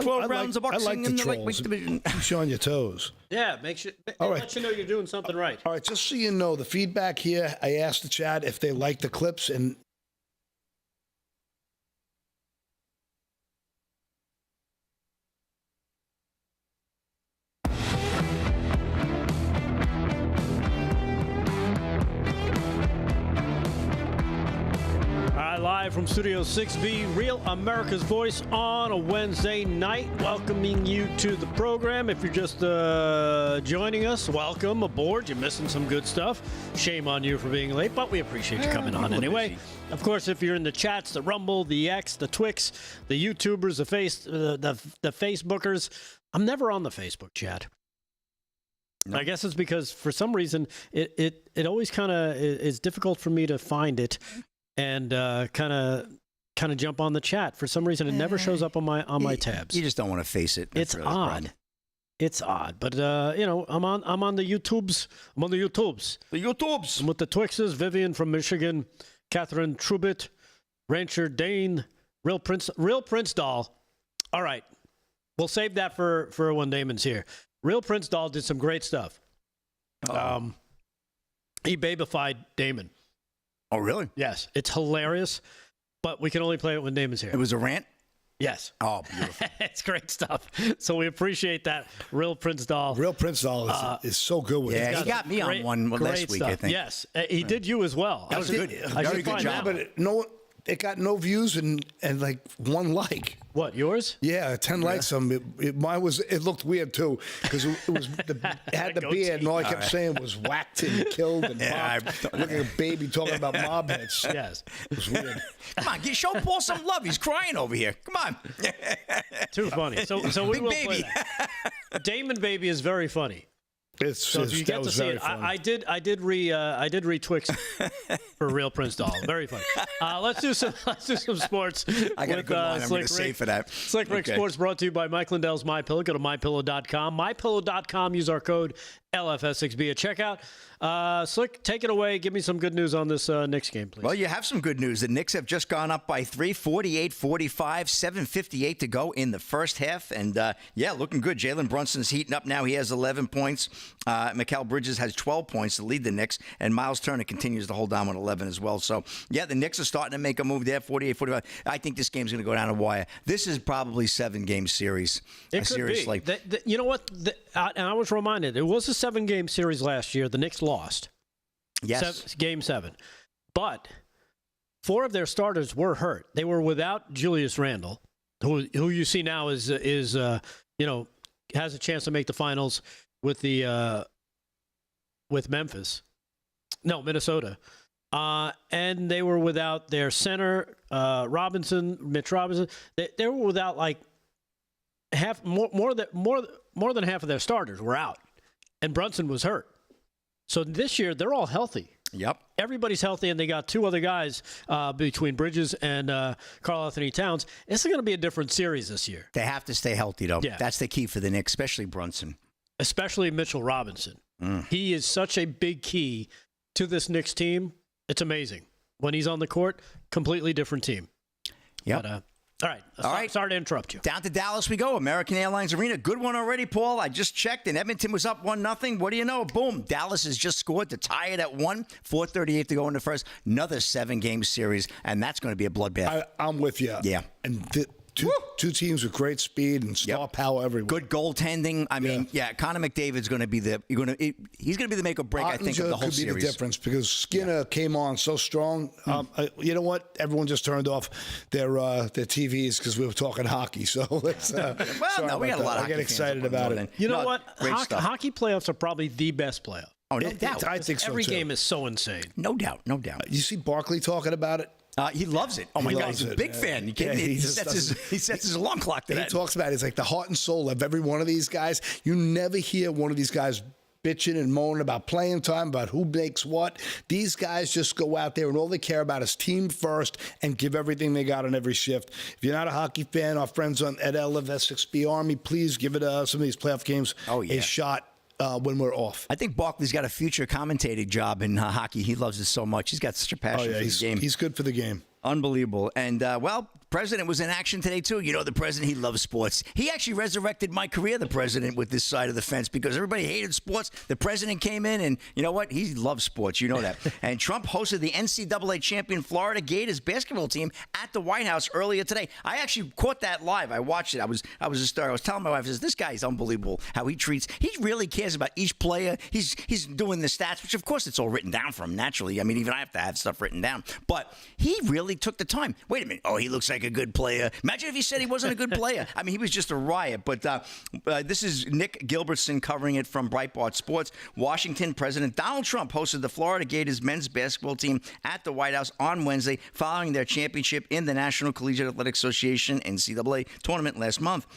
12 rounds of boxing I like in the the lightweight division. Keep you on your toes. Yeah, let you know you're doing something right. All right, just so you know, the feedback here, I asked the chat if they like the clips, and Live from Studio 6B, Real America's Voice on a Wednesday night. Welcoming you to the program. If you're just joining us, welcome aboard. You're missing some good stuff. Shame on you for being late, but we appreciate you coming on anyway. Of course, if you're in the chats, the Rumble, the X, the Twix, the YouTubers, the Facebookers, I'm never on the Facebook chat. No. I guess it's because for some reason it always kind of is difficult for me to find it. And kind of jump on the chat. For some reason, it never shows up on my tabs. You just don't want to face it. It's really odd. It's odd, but I'm on the YouTubes. I'm on the YouTubes. The YouTubes. I'm with the Twixes. Vivian from Michigan, Catherine Trubit, Rancher Dane, Real Prince Doll. All right, we'll save that for when Damon's here. Real Prince Doll did some great stuff. He babified Damon. Oh, really? Yes. It's hilarious, but we can only play it when Damon's here. It was a rant? Yes. Oh, beautiful. It's great stuff. So we appreciate that. Real Prince Doll. Real Prince Doll is so good with it. Yeah, he got me on one last week, I think. Yes. He did you as well. That was good. Very good job. But it got no views and like 1 like. What, yours? Yeah, 10 likes. Mine was. It looked weird too because it had the beard, and all I kept saying was whacked and killed and popped. Look at a baby talking about mob hits. Yes, it was weird. Come on, show Paul some love. He's crying over here. Come on. Too funny. So we Big will baby. play that. Damon Baby is very funny. So if you get to see it, I did retwix for Real Prince Doll. Very funny. Let's do some sports. I got a good one. I'm going to save for that. Slick Rick Sports brought to you by Mike Lindell's MyPillow. Go to mypillow.com. Mypillow.com. Use our code LFS6B at checkout. Slick, take it away. Give me some good news on this Knicks game, please. Well, you have some good news. The Knicks have just gone up by 3, 48-45, 7:58 to go in the first half. And, looking good. Jalen Brunson's heating up now. He has 11 points. Mikal Bridges has 12 points to lead the Knicks. And Miles Turner continues to hold down with 11 as well. So, the Knicks are starting to make a move there, 48-45. I think this game's going to go down a wire. This is probably a 7-game series. It could be. You know what? And I was reminded, it was a 7-game series last year. The Knicks lost. Yes. Game 7. But 4 of their starters were hurt. They were without Julius Randle, who you see now is has a chance to make the finals with Memphis. No, Minnesota. And they were without their center, Mitch Robinson. They were without like more than half of their starters were out, and Brunson was hurt. So this year they're all healthy. Yep. Everybody's healthy, and they got 2 other guys between Bridges and Karl Anthony Towns. This is going to be a different series this year. They have to stay healthy, though. Yeah. That's the key for the Knicks, especially Brunson. Especially Mitchell Robinson. He is such a big key to this Knicks team. It's amazing. When he's on the court, completely different team. Yep. But, all right. Sorry to interrupt you. Down to Dallas we go. American Airlines Arena. Good one already, Paul. I just checked, and Edmonton was up 1-0. What do you know? Boom. Dallas has just scored to tie it at 1. 4:38 to go in the first. Another 7-game series, and that's going to be a bloodbath. I'm with you. Yeah. And two teams with great speed and star power everywhere. Good goaltending. I mean, Connor McDavid's going to be he's going to be the make or break, I think, of the whole could be series. The difference because Skinner came on so strong. You know what? Everyone just turned off their TVs because we were talking hockey. So let's. We got a lot of. I get excited about it. You know what? Hockey playoffs are probably the best playoff. Oh, no doubt. I think so Every too. game is so insane. No doubt. You see Barkley talking about it. He loves it. Oh my God, he's a big fan. You kidding me? He sets his alarm clock to that. He talks about it. It's like the heart and soul of every one of these guys. You never hear one of these guys bitching and moaning about playing time, about who makes what. These guys just go out there and all they care about is team first and give everything they got on every shift. If you're not a hockey fan, our friends at LF6B Army, please give it some of these playoff games a shot. When we're off. I think Barkley's got a future commentating job in hockey. He loves it so much. He's got such a passion for the game. He's good for the game. Unbelievable. And, President was in action today, too. You know, the president, he loves sports. He actually resurrected my career, the president, with this side of the fence because everybody hated sports. The president came in, and you know what? He loves sports. You know that. And Trump hosted the NCAA champion Florida Gators basketball team at the White House earlier today. I actually caught that live. I watched it. I was a star. I was telling my wife, this guy is unbelievable how he treats. He really cares about each player. He's doing the stats, which, of course, it's all written down for him, naturally. I mean, even I have to have stuff written down. But he really took the time. Wait a minute. Oh, he looks like a good player. Imagine if he said he wasn't a good player. I mean, he was just a riot. But this is Nick Gilbertson covering it from Breitbart Sports. Washington President Donald Trump hosted the Florida Gators men's basketball team at the White House on Wednesday following their championship in the National Collegiate Athletic Association NCAA tournament last month.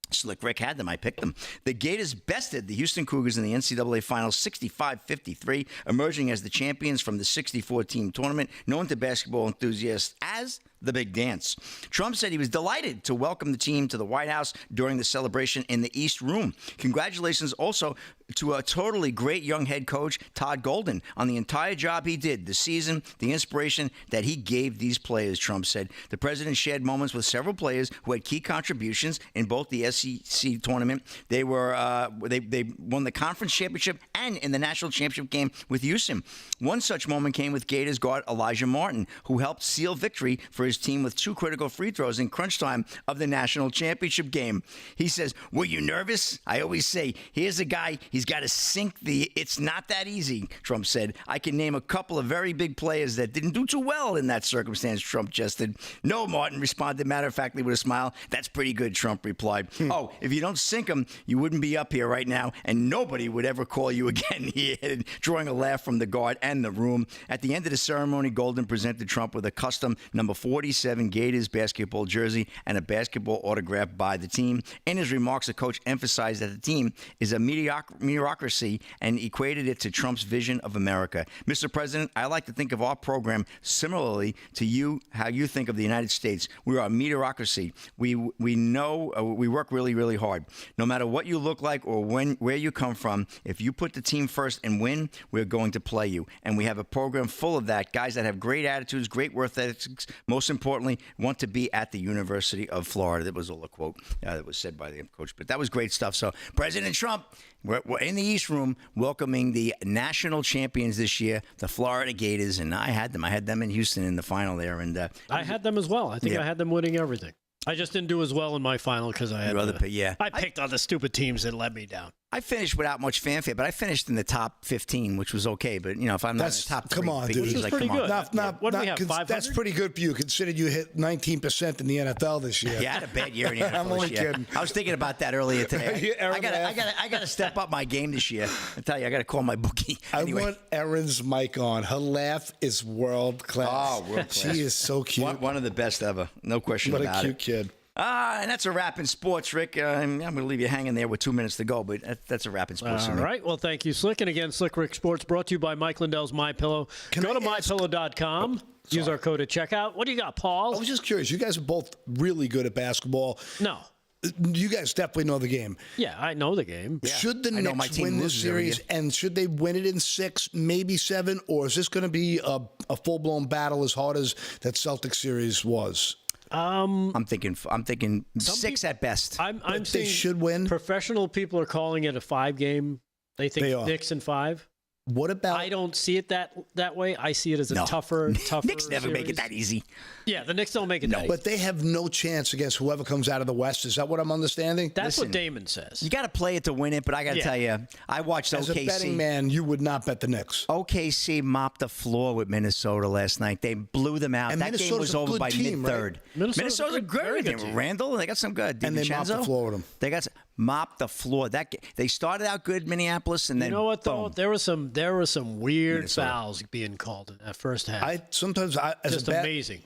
Slick Rick had them. I picked them. The Gators bested the Houston Cougars in the NCAA Finals 65-53, emerging as the champions from the 64-team tournament, known to basketball enthusiasts as the Big Dance. Trump said he was delighted to welcome the team to the White House during the celebration in the East Room. Congratulations also to a totally great young head coach, Todd Golden, on the entire job he did this season, the inspiration that he gave these players, Trump said. The president shared moments with several players who had key contributions in both the SEC tournament. They won the conference championship and in the national championship game with Houston. One such moment came with Gators guard Elijah Martin, who helped seal victory for his team with 2 critical free throws in crunch time of the national championship game. He says, "Were you nervous?" I always say, here's a guy, he's got to sink it's not that easy, Trump said. I can name a couple of very big players that didn't do too well in that circumstance, Trump gestured. No, Martin responded matter-of-factly with a smile. That's pretty good, Trump replied. Oh, if you don't sink them, you wouldn't be up here right now, and nobody would ever call you again, he added, drawing a laugh from the guard and the room. At the end of the ceremony, Golden presented Trump with a custom number 47 Gators basketball jersey and a basketball autograph by the team. In his remarks, the coach emphasized that the team is a mediocrity and equated it to Trump's vision of America. Mr. President, I like to think of our program similarly to you, how you think of the United States. We are a mediocrity. We know we work really, really hard. No matter what you look like or where you come from, if you put the team first and win, we're going to play you. And we have a program full of that. Guys that have great attitudes, great work ethics, most importantly, want to be at the University of Florida. That was all a quote that was said by the coach. But that was great stuff. So President Trump, we're in the East Room welcoming the national champions this year, the Florida Gators. And I had them in Houston in the final there. And I had them as well. I think I had them winning everything. I just didn't do as well in my final because I had I picked on the stupid teams that let me down. I finished without much fanfare, but I finished in the top 15, which was okay. But, if I'm not in the top 3, come on, dude. he's like, pretty come good. on. What do we have, 500? That's pretty good for you, considering you hit 19% in the NFL this year. Yeah, I had a bad year in the NFL I'm only this year. kidding. I was thinking about that earlier today. I got to step up my game this year. I tell you, I got to call my bookie. Anyway. I want Erin's mic on. Her laugh is world class. Oh, world class. She is so cute. One of the best ever. No question about it. What a cute kid. And that's a wrap in sports, Rick. I'm going to leave you hanging there with 2 minutes to go, but that's a wrap in sports. All right. Well, thank you, Slick. And again, Slick Rick Sports brought to you by Mike Lindell's MyPillow. Go to MyPillow.com. Use our code at checkout. What do you got, Paul? I was just curious. You guys are both really good at basketball. No. You guys definitely know the game. Yeah, I know the game. Yeah. Should the Knicks win this series, and should they win it in 6, maybe 7, or is this going to be a full-blown battle as hard as that Celtics series was? I'm thinking 6 at best. I'm saying they should win. Professional people are calling it a 5-game. They think Knicks in 5. What about? I don't see it that way. I see it as a tougher. Knicks never series. make it that easy. Yeah, the Knicks don't make it that easy. But they have no chance against whoever comes out of the West. Is that what I'm understanding? That's what Damon says. You got to play it to win it, but I got to tell you, I watched As OKC. a betting man, you would not bet the Knicks. OKC mopped the floor with Minnesota last night. They blew them out. And that game was over by mid-third. Right? Minnesota's a good team. Randall, they got some good. And they mopped the floor with them. They got mopped the floor. They started out good, Minneapolis, and then you know what though? Boom. There were some weird fouls being called in that first half. Sometimes amazing.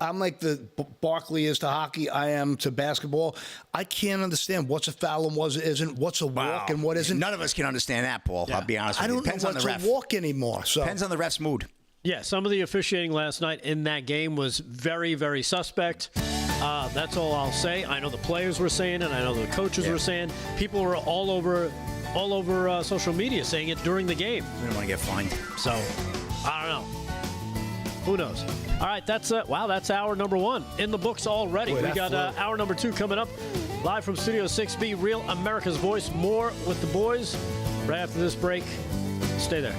I'm like the Barkley is to hockey. I am to basketball. I can't understand what's a foul and what isn't. What's a walk and what isn't. None of us can understand that, Paul. Yeah. I'll be honest with you. I don't know what's a walk anymore. So depends on the ref's mood. Yeah, some of the officiating last night in that game was very, very suspect. That's all I'll say. I know the players were saying it. I know the coaches were saying. People were all over social media saying it during the game. We don't want to get fined. So, I don't know. Who knows? All right, that's hour number 1 in the books already. We got hour number 2 coming up. Live from Studio 6B, Real America's Voice. More with the boys right after this break. Stay there.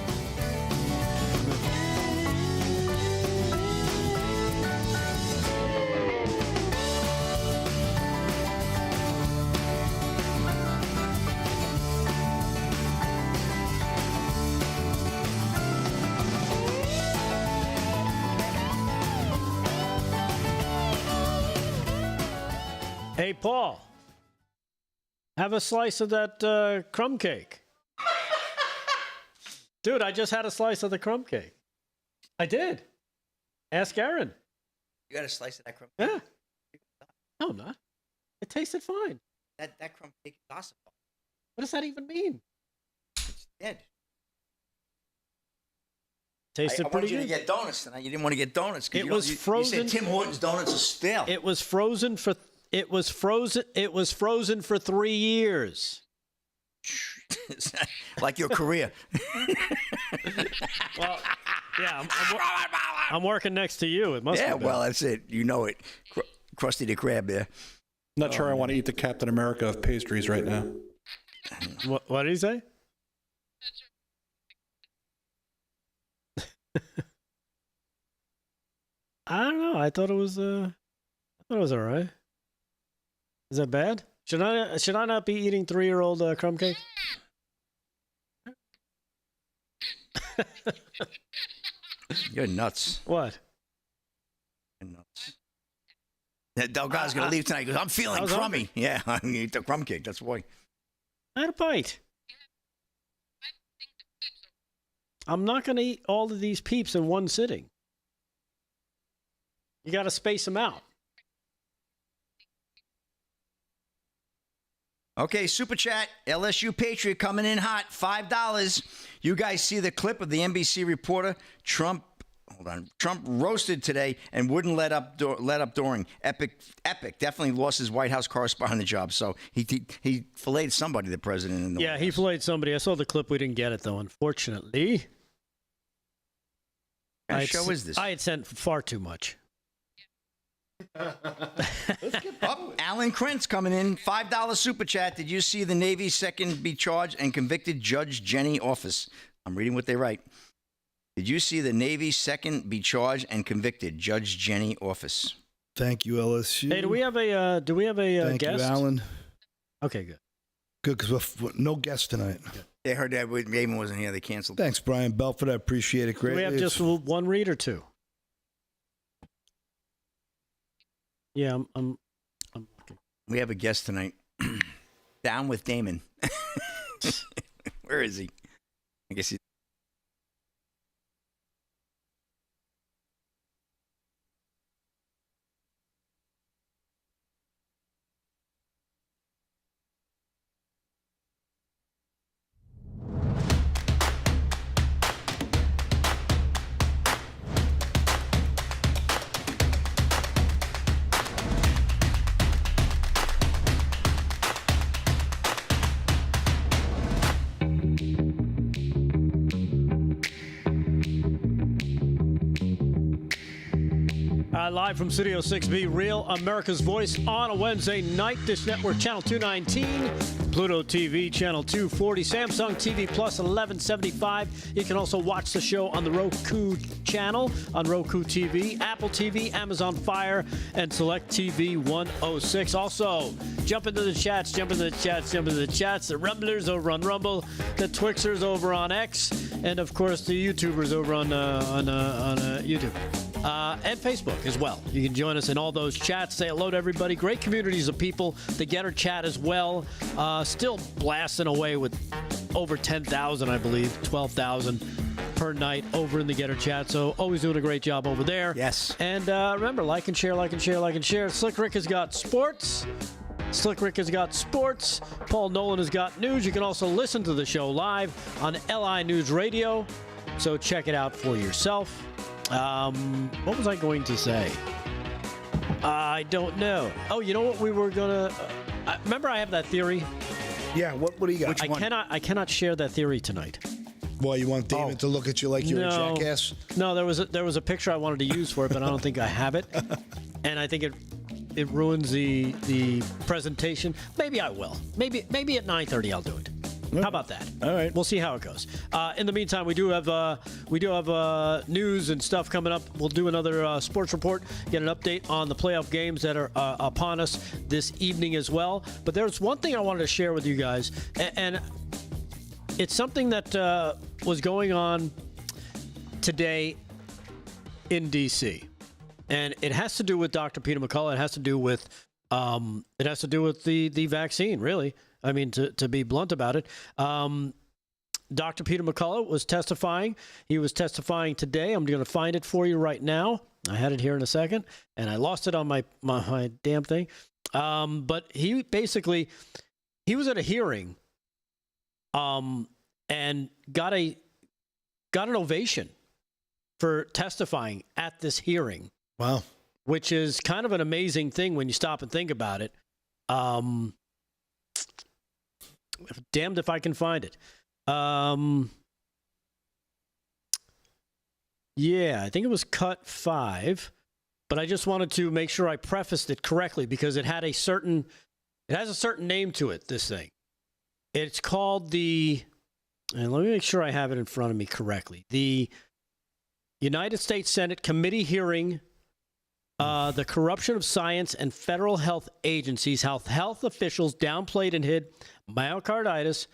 Hey, Paul, have a slice of that crumb cake. Dude, I just had a slice of the crumb cake. I did. Ask Aaron. You got a slice of that crumb cake? Yeah. No, I'm not. It tasted fine. That crumb cake is awesome. What does that even mean? It's dead. Tasted pretty good. I wanted you to get donuts tonight. You didn't want to get donuts. It was frozen. You said Tim Hortons donuts are stale. It was frozen for 3 years. Like your career. Well, yeah, I'm working next to you. It must be. Yeah, well, that's it. You know it. Krusty the Krab there. Not sure I want to eat the Captain America of pastries right now. What did he say? I don't know. I thought it was all right. Is that bad? Should I not be eating 3-year-old crumb cake? You're nuts. What? You're nuts. That guy's going to leave tonight. He goes, I'm feeling crummy. Hungry. Yeah, I'm going to eat the crumb cake. That's why. I had a bite. I'm not going to eat all of these peeps in one sitting. You got to space them out. Okay, Super Chat, LSU Patriot coming in hot, $5. You guys see the clip of the NBC reporter, Trump roasted today and wouldn't let up during. Epic, definitely lost his White House correspondent job. So he filleted somebody, the president. In the White House. He filleted somebody. I saw the clip. We didn't get it, though, unfortunately. What kind of show is this? I had sent far too much. Alan Krentz coming in, $5 Super Chat. Did you see the Navy's second be charged and convicted Judge Jenny Office? I'm reading what they write. Did you see the Navy's second be charged and convicted Judge Jenny Office? Thank you, LSU. Hey, do we have a Thank guest? you, Alan. Okay, good. Good, because no guests tonight. They heard that Raymond wasn't here. They canceled. Thanks, Brian Belford. I appreciate it greatly. We have just one read or two. Yeah, I'm We have a guest tonight. Down with Damon. Where is he? I guess he. Live from Studio 6B, Real America's Voice on a Wednesday night. Dish Network Channel 219, Pluto TV Channel 240, Samsung TV Plus 1175. You can also watch the show on the Roku channel, on Roku TV, Apple TV, Amazon Fire, and Select TV 106. Also, jump into the chats. The Rumblers over on Rumble, the Twixers over on X, and of course the YouTubers over on YouTube. And Facebook as well. You can join us in all those chats. Say hello to everybody. Great communities of people. The Getter chat as well. Still blasting away with over 10,000, I believe, 12,000 per night over in the Getter chat. So always doing a great job over there. Yes. And remember, like and share. Slick Rick has got sports. Paul Nolan has got news. You can also listen to the show live on LI News Radio. So check it out for yourself. What was I going to say? I don't know. Oh, you know what we were gonna. Remember, I have that theory. Yeah. What do you got? I cannot share that theory tonight. Why, you want Damon to look at you like you're a jackass? No, there was a picture I wanted to use for it, but I don't think I have it, and I think it ruins the presentation. Maybe I will. Maybe at 9:30 I'll do it. How about that? All right. We'll see how it goes. In the meantime, we do have news and stuff coming up. We'll do another sports report, get an update on the playoff games that are upon us this evening as well. But there's one thing I wanted to share with you guys, and it's something that was going on today in D.C. And it has to do with Dr. Peter McCullough. It has to do with the vaccine, really. I mean, to be blunt about it. Dr. Peter McCullough was testifying. He was testifying today. I'm going to find it for you right now. I had it here in a second, and I lost it on my damn thing. But he was at a hearing and got an ovation for testifying at this hearing. Wow. Which is kind of an amazing thing when you stop and think about it. Damned if I can find it. Yeah, I think it was cut 5, but I just wanted to make sure I prefaced it correctly because it has a certain name to it, this thing. It's called and let me make sure I have it in front of me correctly. The United States Senate Committee hearing the corruption of science and federal health agencies, how health officials downplayed and hid myocarditis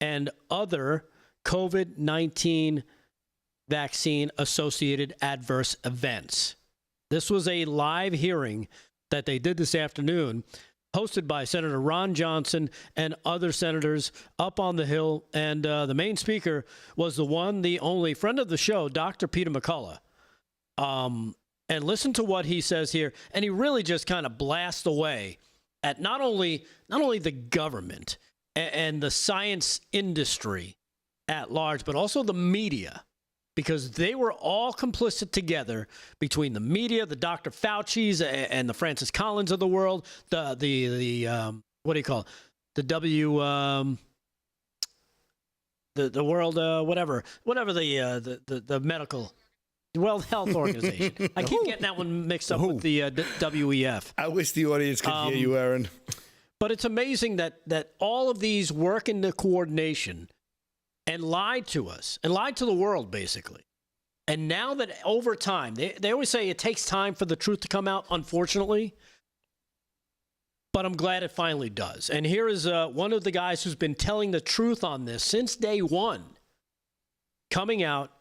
and other COVID-19 vaccine-associated adverse events. This was a live hearing that they did this afternoon, hosted by Senator Ron Johnson and other senators up on the Hill. And the main speaker was the only friend of the show, Dr. Peter McCullough. And listen to what he says here. And he really just kind of blasts away at not only the government and the science industry at large, but also the media, because they were all complicit together between the media, the Dr. Fauci's and the Francis Collins of the world, the what do you call it? The world whatever the medical World Health Organization. I keep getting that one mixed up with the WEF. I wish the audience could hear you, Aaron. But it's amazing that all of these work in the coordination and lied to us and lied to the world, basically. And now that over time, they always say it takes time for the truth to come out, unfortunately. But I'm glad it finally does. And here is one of the guys who's been telling the truth on this since day one, coming out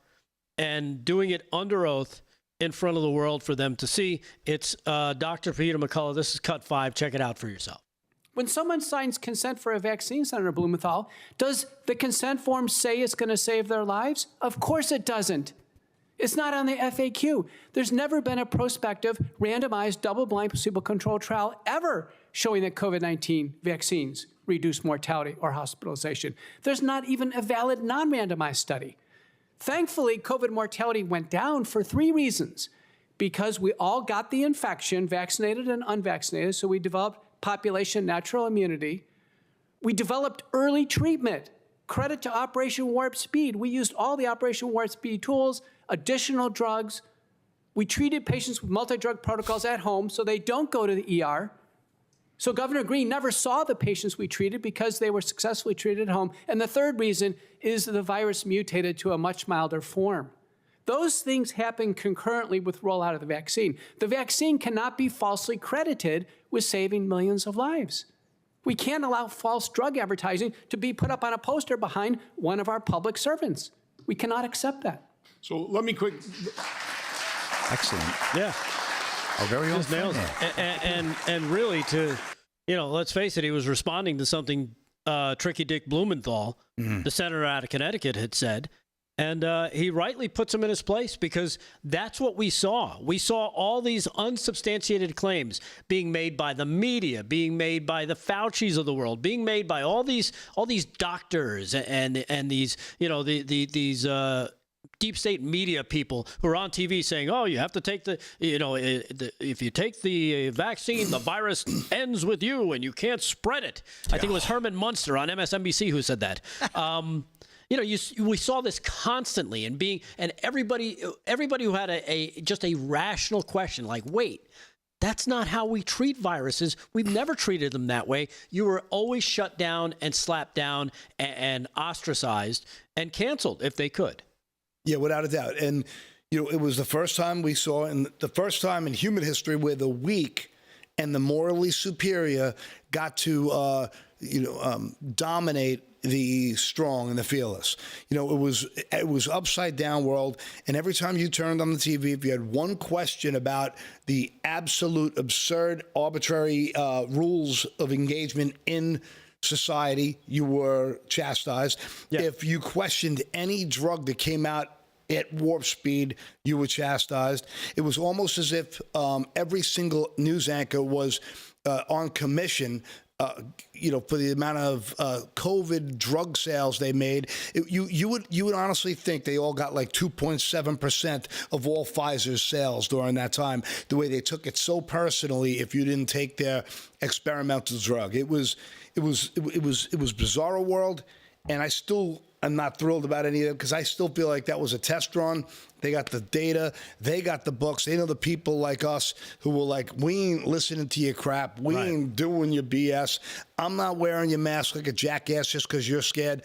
and doing it under oath in front of the world for them to see. It's Dr. Peter McCullough. This is Cut 5. Check it out for yourself. When someone signs consent for a vaccine, Senator Blumenthal, does the consent form say it's going to save their lives? Of course it doesn't. It's not on the FAQ. There's never been a prospective, randomized, double-blind, placebo-controlled trial ever showing that COVID-19 vaccines reduce mortality or hospitalization. There's not even a valid non-randomized study. Thankfully, COVID mortality went down for 3 reasons. Because we all got the infection, vaccinated and unvaccinated, so we developed population natural immunity. We developed early treatment. Credit to Operation Warp Speed. We used all the Operation Warp Speed tools, additional drugs. We treated patients with multi-drug protocols at home so they don't go to the ER. So Governor Green never saw the patients we treated because they were successfully treated at home. And the third reason is the virus mutated to a much milder form. Those things happen concurrently with rollout of the vaccine. The vaccine cannot be falsely credited with saving millions of lives. We can't allow false drug advertising to be put up on a poster behind one of our public servants. We cannot accept that. So let me quick. Excellent. Yeah. Oh, very Just nails it. And really, let's face it, he was responding to something Tricky Dick Blumenthal, the senator out of Connecticut, had said. And he rightly puts him in his place because that's what we saw. We saw all these unsubstantiated claims being made by the media, being made by the Faucis of the world, being made by all these doctors and these these deep state media people who are on TV saying, "Oh, you have to take if you take the vaccine, the virus ends with you and you can't spread it." I think it was Herman Munster on MSNBC who said that. We saw this constantly, and everybody who had just a rational question, like, wait, that's not how we treat viruses. We've never treated them that way. You were always shut down and slapped down and ostracized and canceled if they could. Yeah, without a doubt. And it was the first time we saw, and the first time in human history where the weak and the morally superior got to dominate the strong and the fearless. It was upside down world, and every time you turned on the TV, if you had one question about the absolute absurd, arbitrary rules of engagement in society, you were chastised. Yeah. If you questioned any drug that came out at warp speed, you were chastised. It was almost as if every single news anchor was on commission for the amount of COVID drug sales they made. You would honestly think they all got like 2.7% of all Pfizer's sales during that time. The way they took it so personally, if you didn't take their experimental drug, it was bizarro world, and I still am not thrilled about any of it because I still feel like that was a test run. They got the data. They got the books. They know the people like us who were like, we ain't listening to your crap. We ain't doing your BS. I'm not wearing your mask like a jackass just because you're scared.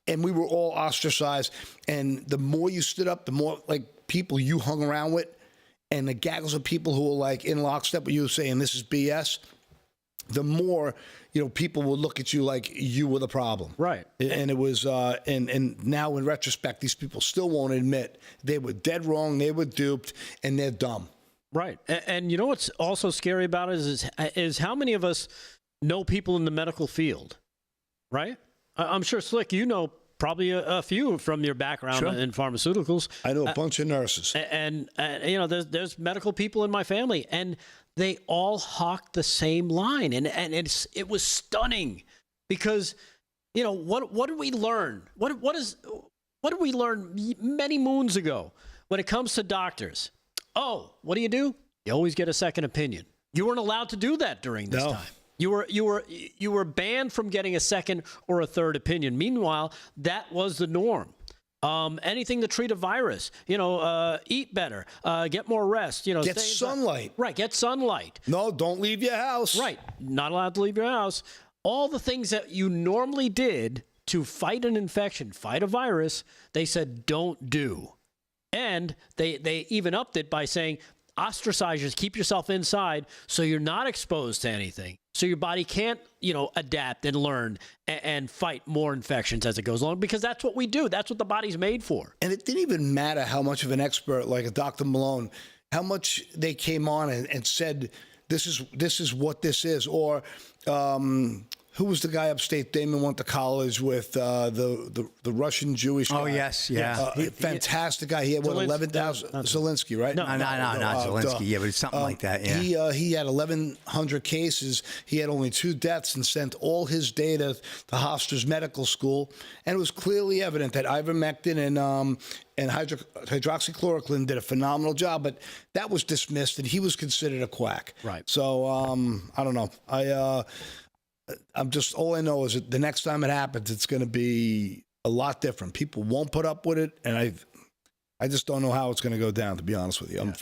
And we were all ostracized. And the more you stood up, the more like people you hung around with and the gaggles of people who were like in lockstep with you saying this is BS, the more people will look at you like you were the problem. Right. And it was, and now in retrospect, these people still won't admit they were dead wrong, they were duped, and they're dumb. Right. And you know what's also scary about it is how many of us know people in the medical field, right? I'm sure, Slick, probably a few from your background in pharmaceuticals. I know a bunch of nurses. And there's medical people in my family, and they all hawked the same line, and it was stunning because what did we learn? What did we learn many moons ago when it comes to doctors? Oh, what do? You always get a second opinion. You weren't allowed to do that during this time. You were banned from getting a second or a third opinion. Meanwhile, that was the norm. Anything to treat a virus, eat better, get more rest, get sunlight. Right. Get sunlight. No, don't leave your house. Right. Not allowed to leave your house. All the things that you normally did to fight an infection, fight a virus, they said don't do. And they even upped it by saying, ostracize yourself, keep yourself inside so you're not exposed to anything. So your body can't, adapt and learn and fight more infections as it goes along, because that's what we do. That's what the body's made for. And it didn't even matter how much of an expert like a Dr. Malone, how much they came on and said, this is what this is. Or who was the guy upstate? Damon went to college with the Russian Jewish guy. Oh, yes, yeah. Fantastic guy. He had, 11,000? Zelensky, right? No, not Zelensky. Yeah, but it's something like that, yeah. He had 1,100 cases. He had only 2 deaths and sent all his data to Hofstra's medical school. And it was clearly evident that ivermectin and hydroxychloroquine did a phenomenal job, but that was dismissed, and he was considered a quack. Right. So, I don't know. I'm just, all I know is that the next time it happens, it's going to be a lot different. People won't put up with it, and I just don't know how it's going to go down, to be honest with you.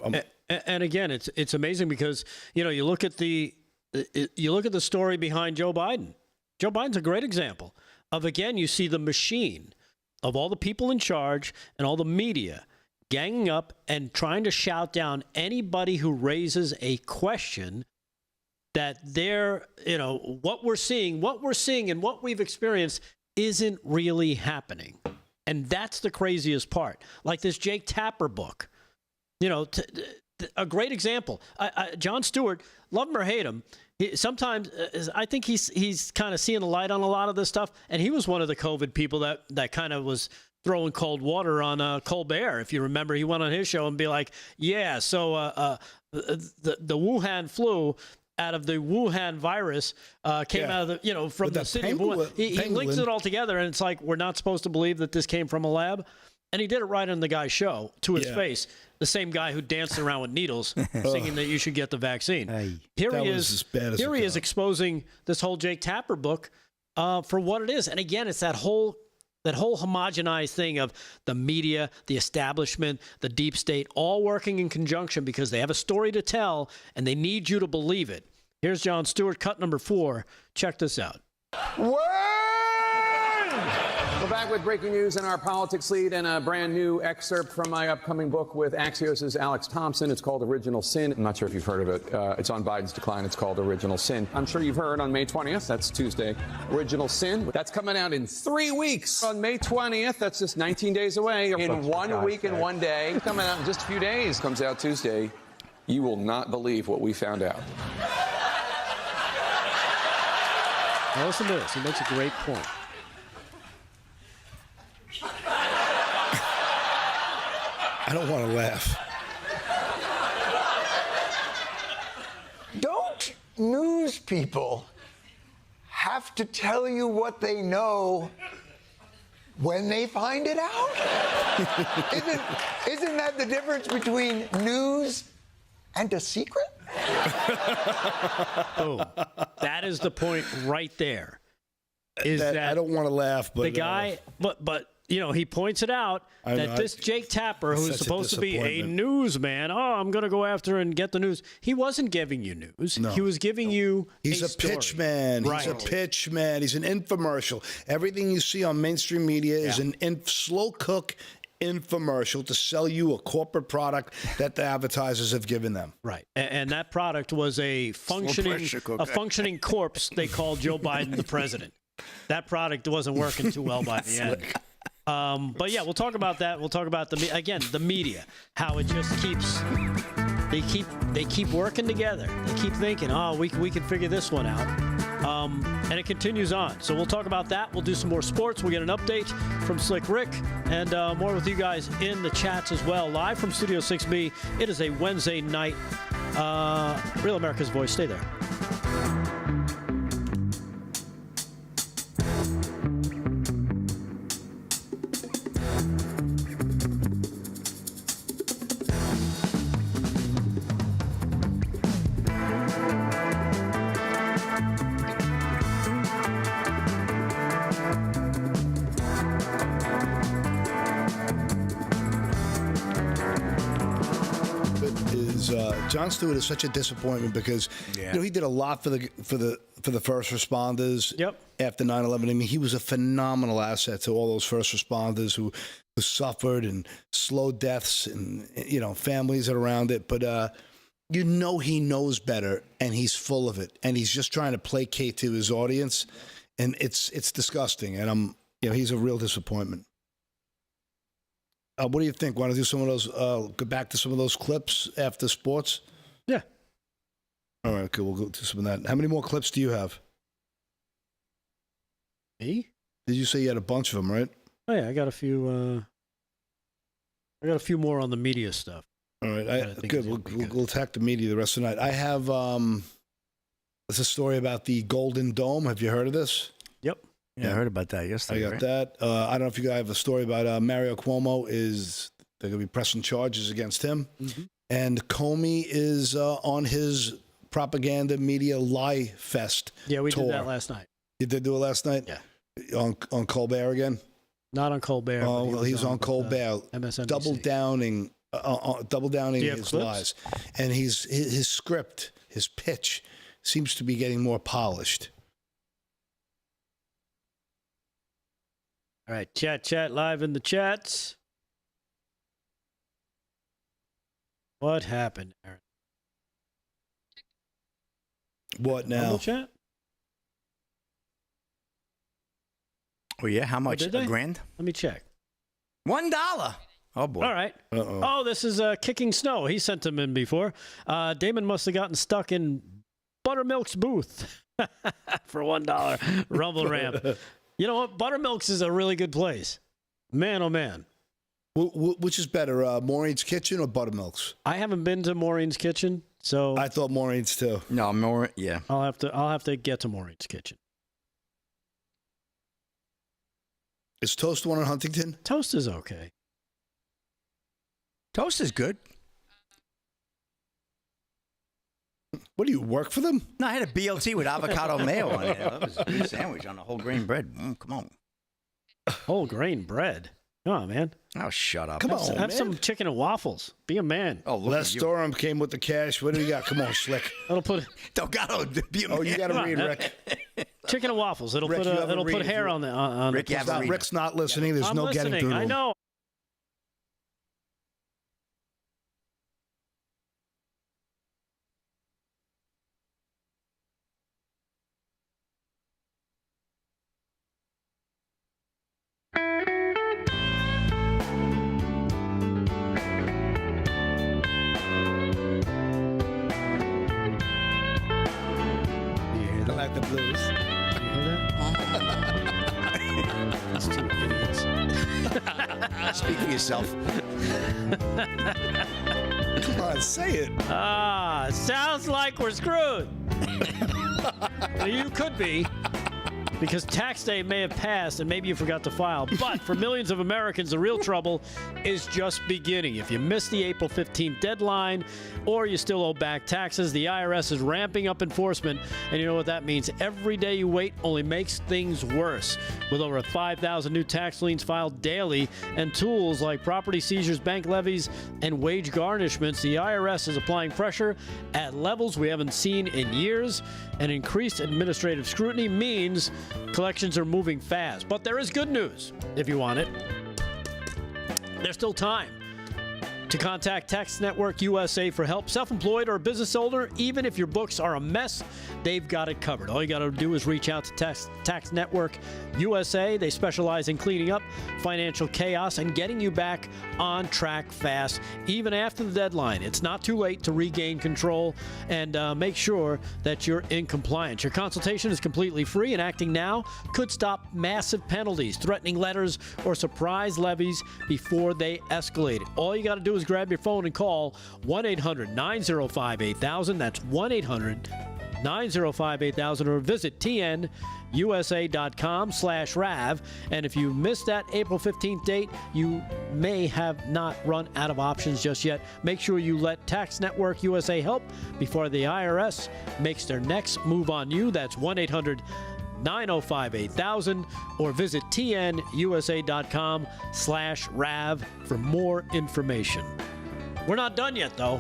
And again, it's amazing because, you look at the story behind Joe Biden. Joe Biden's a great example of, again, you see the machine of all the people in charge and all the media ganging up and trying to shout down anybody who raises a question that they're, what we're seeing and what we've experienced isn't really happening. And that's the craziest part. Like this Jake Tapper book, a great example. Jon Stewart, love him or hate him, sometimes I think he's kind of seeing the light on a lot of this stuff. And he was one of the COVID people that kind of was throwing cold water on Colbert. If you remember, he went on his show and be like, yeah, so the Wuhan flu out of the Wuhan virus came out of the, from the city of Wuhan. He links it all together, and it's like, we're not supposed to believe that this came from a lab. And he did it right on the guy's show to his face. The same guy who danced around with needles, singing that you should get the vaccine. Here he is exposing this whole Jake Tapper book for what it is. And again, it's that whole homogenized thing of the media, the establishment, the deep state, all working in conjunction because they have a story to tell and they need you to believe it. Here's Jon Stewart, cut number 4. Check this out. We're back with breaking news in our politics lead and a brand new excerpt from my upcoming book with Axios' Alex Thompson. It's called Original Sin. I'm not sure if you've heard of it. It's on Biden's decline. It's called Original Sin. I'm sure you've heard on May 20th. That's Tuesday. Original Sin. That's coming out in 3 weeks. On May 20th. That's just 19 days away. In 1 week and 1 day. Coming out in just a few days. Comes out Tuesday. You will not believe what we found out. Now listen to this. He makes a great point. I don't want to laugh. Don't news people have to tell you what they know when they find it out? Isn't that the difference between news and a secret? Boom. That is the point right there. I don't want to laugh, but the guy, but he points it out that this Jake Tapper, who's supposed to be a newsman, I'm going to go after and get the news. He wasn't giving you news. No. He was giving you He's a pitch man. Right. He's a pitch man. He's an infomercial. Everything you see on mainstream media is an slow cook infomercial to sell you a corporate product that the advertisers have given them. Right. And that product was a functioning corpse they called Joe Biden the president. That product wasn't working too well by the end. But yeah, we'll talk about that. We'll talk about the media, how it just keeps they keep working together. They keep thinking, we can figure this one out. And it continues on. So we'll talk about that. We'll do some more sports. We'll get an update from Slick Rick and more with you guys in the chats as well. Live from Studio 6B. It is a Wednesday night. Real America's Voice. Stay there. is Jon Stewart is such a disappointment because he did a lot for the first responders. Yep. After 9/11, I mean, he was a phenomenal asset to all those first responders who suffered and slow deaths and families that are around it. But he knows better, and he's full of it, and he's just trying to placate to his audience, and it's disgusting. And he's a real disappointment. What do you think? Want to do some of those? Go back to some of those clips after sports. Yeah. All right, okay, we'll go to some of that. How many more clips do you have? Me? Did you say you had a bunch of them, right? Oh yeah, I got a few. I got a few more on the media stuff. All right, good. We'll attack the media the rest of the night. I have there's a story about the Golden Dome. Have you heard of this? Yep. Yeah, I heard about that yesterday. I got that. I don't know if you guys have a story about Mario Cuomo. They're going to be pressing charges against him, and Comey is on his propaganda media lie fest. Yeah, we tour. did that last night. You did do it last night? Yeah. On Colbert again? Not on Colbert. Oh, well, he's on Colbert. MSNBC. Double downing his clips? lies. And his script, his pitch, seems to be getting more polished. All right, chat live in the chats. What happened, Aaron? What now? Chat? Oh, yeah? How much? Did they? $1 grand? Let me check. $1. Oh, boy. All right. Uh-oh. Oh, this is Kicking Snow. He sent them in before. Damon must have gotten stuck in Buttermilk's booth for $1. Rumble ramp. You know what? Buttermilk's is a really good place. Man, oh, man. Which is better, Maureen's Kitchen or Buttermilk's? I haven't been to Maureen's Kitchen, so I thought Maureen's too. No, yeah. I'll have to get to Maureen's Kitchen. Is Toast the one in Huntington? Toast is okay. Toast is good. What do you work for them? No, I had a BLT with avocado mayo on it. That was a good sandwich on a whole grain bread. Come on. Whole grain bread. Come on, man. Oh, shut up. Have some chicken and waffles. Be a man. Oh, look Les Durham came with the cash. What do you got? Come on, Slick. It'll put. Delgado, be a man. Oh, you got to read, Rick. Chicken and waffles. It'll Rick, put hair on the. On Rick, the Rick's not listening. There's I'm no listening. getting through to him. I know. I like the blues. You hear that? That's two idiots. Speak for yourself. Come on, say it. Sounds like we're screwed. Well, you could be, because tax day may have passed and maybe you forgot to file. But for millions of Americans, the real trouble is just beginning. If you missed the April 15th deadline or you still owe back taxes, the IRS is ramping up enforcement. And you know what that means? Every day you wait only makes things worse. With over 5,000 new tax liens filed daily and tools like property seizures, bank levies, and wage garnishments, the IRS is applying pressure at levels we haven't seen in years. And increased administrative scrutiny means collections are moving fast. But there is good news, if you want it. There's still time to contact Tax Network USA for help. Self-employed or a business owner, even if your books are a mess, they've got it covered. All you got to do is reach out to Tax Network USA. They specialize in cleaning up financial chaos and getting you back on track fast, even after the deadline. It's not too late to regain control and make sure that you're in compliance. Your consultation is completely free, and acting now could stop massive penalties, threatening letters, or surprise levies before they escalate. All you got to do is grab your phone and call 1-800-905-8000. That's 1-800-905-8000, or visit tnusa.com/RAV. And if you missed that April 15th date, you may have not run out of options just yet. Make sure you let Tax Network USA help before the IRS makes their next move on you. That's 1-800-905-8000, or visit tnusa.com/RAV for more information. We're not done yet, though.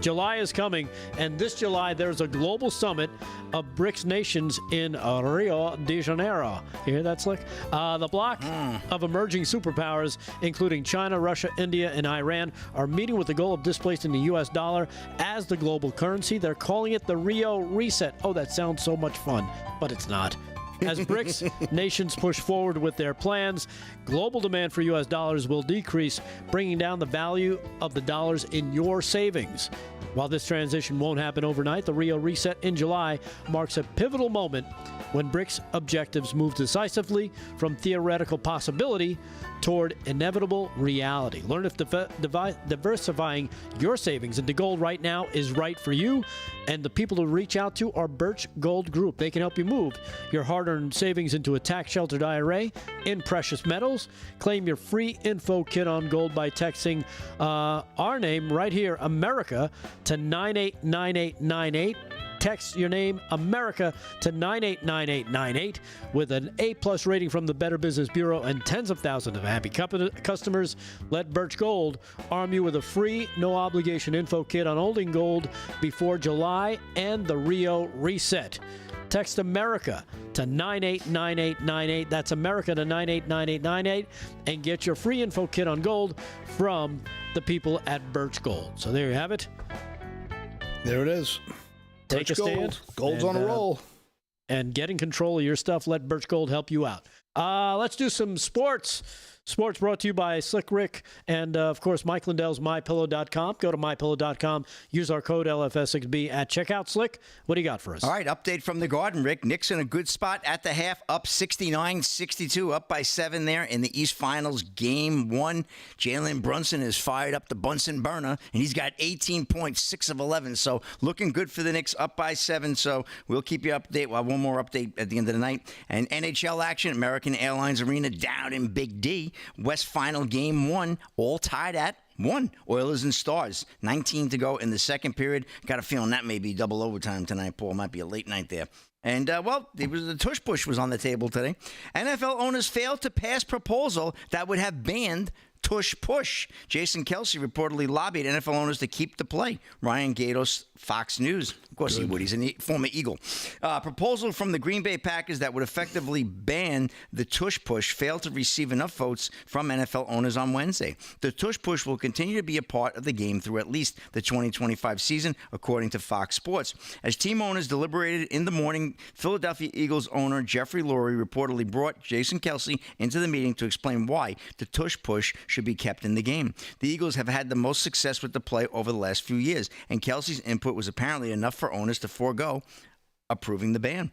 July is coming, and this July there's a global summit of BRICS nations in Rio de Janeiro. You hear that, Slick? The bloc of emerging superpowers, including China, Russia, India, and Iran, are meeting with the goal of displacing the U.S. dollar as the global currency. They're calling it the Rio Reset. Oh, that sounds so much fun, but it's not. As BRICS nations push forward with their plans, global demand for U.S. dollars will decrease, bringing down the value of the dollars in your savings. While this transition won't happen overnight, the Rio Reset in July marks a pivotal moment when BRICS objectives move decisively from theoretical possibility toward inevitable reality. Learn if diversifying your savings into gold right now is right for you. And the people to reach out to are Birch Gold Group. They can help you move your hard-earned savings into a tax-sheltered IRA in precious metals. Claim your free info kit on gold by texting our name right here, America, to 989898. Text your name, America, to 989898 with an A+ rating from the Better Business Bureau and tens of thousands of happy customers. Let Birch Gold arm you with a free, no-obligation info kit on holding gold before July and the Rio Reset. Text America to 989898. That's America to 989898 and get your free info kit on gold from the people at Birch Gold. So there you have it. There it is. Take a stand. Gold's on a roll. And get in control of your stuff. Let Birch Gold help you out. Let's do some sports. Sports brought to you by Slick Rick and, of course, Mike Lindell's MyPillow.com. Go to MyPillow.com. Use our code LFS6B at checkout. Slick, what do you got for us? All right, update from the Garden, Rick. Knicks in a good spot at the half, up 69-62, up by 7 there in the East Finals, Game 1. Jalen Brunson has fired up the Bunsen burner, and he's got 18 points, 6 of 11. So looking good for the Knicks, up by 7. So we'll keep you updated. We'll have one more update at the end of the night. And NHL action, American Airlines Arena down in Big D. West Final Game 1, all tied at 1. Oilers and Stars. 19 to go in the second period. Got a feeling that may be double overtime tonight, Paul. Might be a late night there. And, the tush push was on the table today. NFL owners failed to pass proposal that would have banned tush push. Jason Kelce reportedly lobbied NFL owners to keep the play. Ryan Gatos, Fox News. Of course he would. He's a former Eagle. Proposal from the Green Bay Packers that would effectively ban the tush push failed to receive enough votes from NFL owners on Wednesday. The tush push will continue to be a part of the game through at least the 2025 season, according to Fox Sports. As team owners deliberated in the morning, Philadelphia Eagles owner Jeffrey Lurie reportedly brought Jason Kelce into the meeting to explain why the tush push should be kept in the game. The Eagles have had the most success with the play over the last few years, and Kelce's input was apparently enough for owners to forego approving the ban.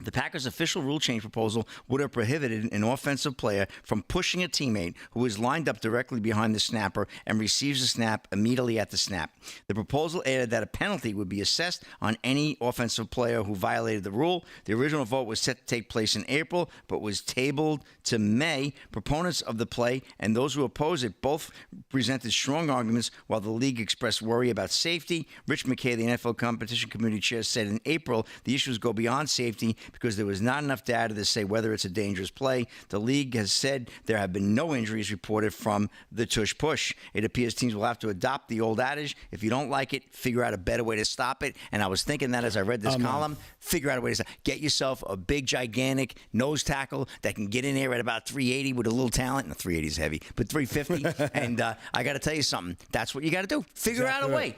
The Packers' official rule change proposal would have prohibited an offensive player from pushing a teammate who is lined up directly behind the snapper and receives the snap immediately at the snap. The proposal added that a penalty would be assessed on any offensive player who violated the rule. The original vote was set to take place in April, but was tabled to May. Proponents of the play and those who oppose it both presented strong arguments, while the league expressed worry about safety. Rich McKay, the NFL Competition Committee Chair, said in April the issues go beyond safety because there was not enough data to say whether it's a dangerous play. The league has said there have been no injuries reported from the tush push. It appears teams will have to adopt the old adage, if you don't like it, figure out a better way to stop it. And I was thinking that as I read this column, figure out a way to stop. Get yourself a big, gigantic nose tackle that can get in there at about 380 with a little talent. No, 380 is heavy, but 350. And I got to tell you something. That's what you got to do. Figure out a way.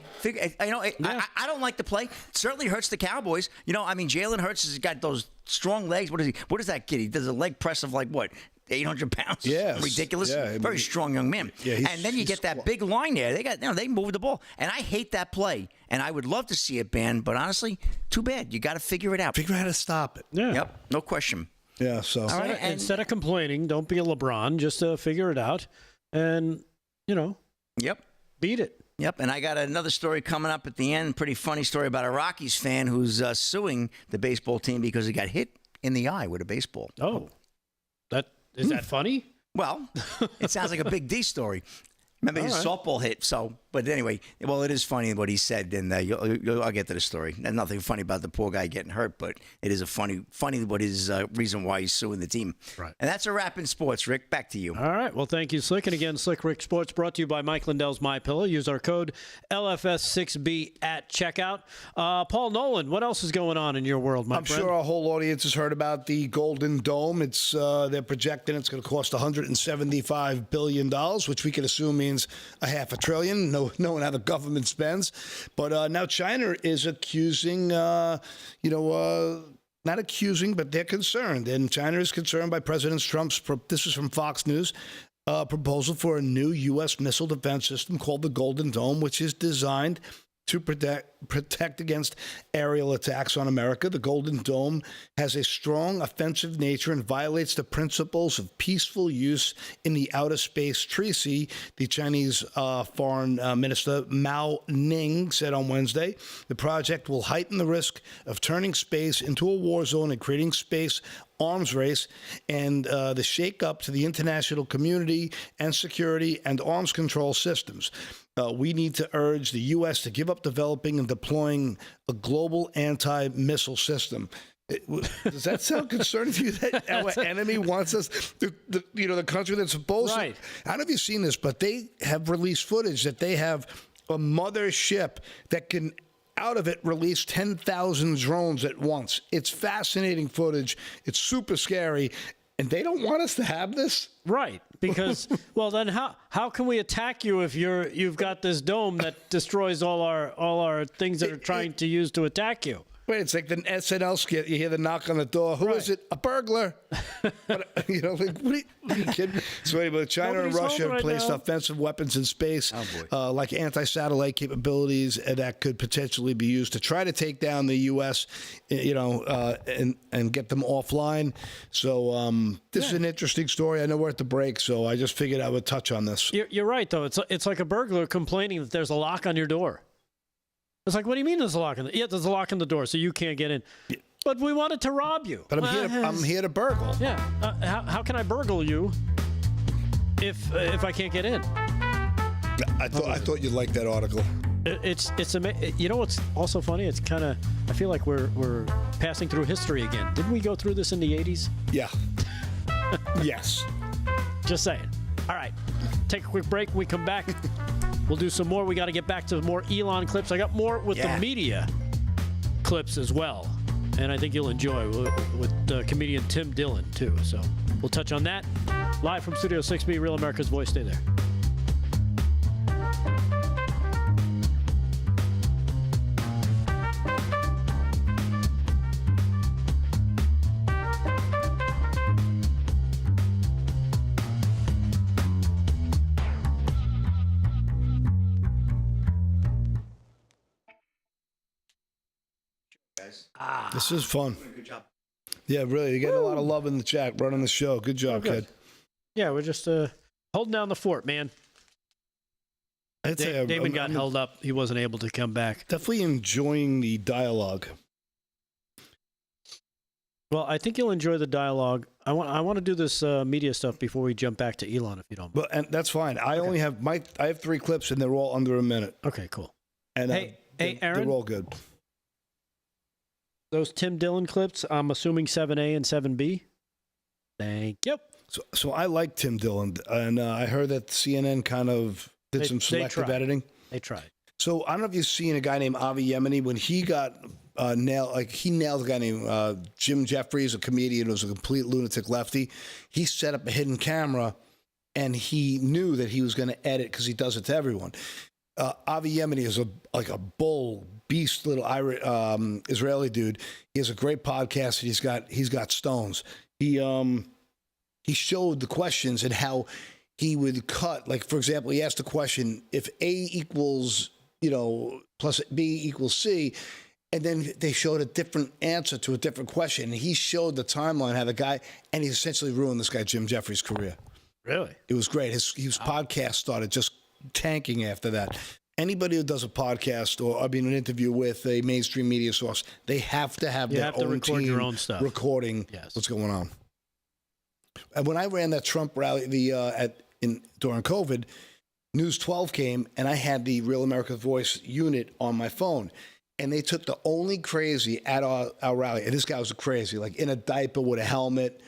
I don't like the play. It certainly hurts the Cowboys. Jalen Hurts has got those strong legs. What is that kid? He does a leg press of 800 pounds. Yeah, ridiculous. Yeah, very strong young man. Yeah, and then you get that big line there. They move the ball, and I hate that play. And I would love to see it banned, but honestly, too bad. You got to figure it out. Figure out how to stop it. Yeah. Yep, no question. Yeah. So all right, instead of complaining, don't be a LeBron. Just figure it out, and Yep. beat it. Yep, and I got another story coming up at the end. Pretty funny story about a Rockies fan who's suing the baseball team because he got hit in the eye with a baseball. Oh, is that funny? Well, it sounds like a Big D story. Remember his softball hit, But anyway, well, it is funny what he said, and I'll get to the story. There's nothing funny about the poor guy getting hurt, but it is a funny what his reason why he's suing the team. Right. And that's a wrap in sports. Rick, back to you. All right. Well, thank you, Slick. And again, Slick Rick Sports brought to you by Mike Lindell's MyPillow. Use our code LFS6B at checkout. Paul Nolan, what else is going on in your world, my friend? I'm sure our whole audience has heard about the Golden Dome. It's they're projecting it's going to cost $175 billion, which we can assume means $500 billion. Knowing how the government spends. But now China is accusing, not accusing, but they're concerned. And China is concerned by President Trump's, this is from Fox News, proposal for a new U.S. missile defense system called the Golden Dome, which is designed to protect against aerial attacks on America. The Golden Dome has a strong offensive nature and violates the principles of peaceful use in the outer space treaty, the Chinese Foreign Minister Mao Ning said on Wednesday. The project will heighten the risk of turning space into a war zone and creating space arms race and the shakeup to the international community and security and arms control systems. We need to urge the U.S. to give up developing and deploying a global anti-missile system. Does that sound concerning to you that our enemy wants us, the country that's supposed to? I don't know if you've seen this, but they have released footage that they have a mother ship that can out of it release 10,000 drones at once. It's fascinating footage. It's super scary. And they don't want us to have this? Right. Because, well, then how can we attack you if you've got this dome that destroys all our things that are trying to use to attack you? Wait, it's like the SNL skit. You hear the knock on the door. Who is it? A burglar. What are you kidding? So anyway, China and Russia have placed offensive weapons in space, like anti-satellite capabilities that could potentially be used to try to take down the U.S., and get them offline. So this is an interesting story. I know we're at the break, so I just figured I would touch on this. You're right, though. It's like a burglar complaining that there's a lock on your door. It's like, what do you mean there's a lock on the? Yeah, there's a lock on the door, so you can't get in. Yeah. But we wanted to rob you. But I'm here to burgle. Yeah. How can I burgle you if I can't get in? I thought you'd like that article. It's you know what's also funny? It's kind of, I feel like we're passing through history again. Didn't we go through this in the 80s? Yeah. Yes. Just saying. All right. Take a quick break. When we come back, we'll do some more. We got to get back to more Elon clips. I got more with the media clips as well. And I think you'll enjoy with comedian Tim Dillon, too. So we'll touch on that. Live from Studio 6B, Real America's Voice. Stay there. This is fun. Good job. Yeah, really. You're getting a lot of love in the chat, running the show. Good job, kid. Yeah, we're just holding down the fort, man. Damon got held up. He wasn't able to come back. Definitely enjoying the dialogue. Well, I think you'll enjoy the dialogue. I want to do this media stuff before we jump back to Elon, if you don't mind. Well, and that's fine. I only have I have 3 clips, and they're all under a minute. Okay, cool. And hey, Aaron, they're all good. Those Tim Dillon clips, I'm assuming 7A and 7B. Thank you. So I like Tim Dillon, and I heard that CNN kind of did some selective editing. They tried. So I don't know if you've seen a guy named Avi Yemeni when he got nailed. Like he nailed a guy named Jim Jeffries, a comedian who was a complete lunatic lefty. He set up a hidden camera, and he knew that he was going to edit because he does it to everyone. Avi Yemeni is like a bull beast little Israeli dude. He has a great podcast, and he's got stones. He showed the questions and how he would cut. Like, for example, he asked the question, if A equals, plus B equals C, and then they showed a different answer to a different question. And he showed the timeline, how the guy, and he essentially ruined this guy, Jim Jeffries' career. Really? It was great. His podcast started just tanking after that. Anybody who does a podcast or, an interview with a mainstream media source, they have to have their own team your own stuff. Recording what's going on. And when I ran that Trump rally during COVID, News 12 came, and I had the Real America's Voice unit on my phone. And they took the only crazy at our rally. And this guy was crazy, like in a diaper with a helmet,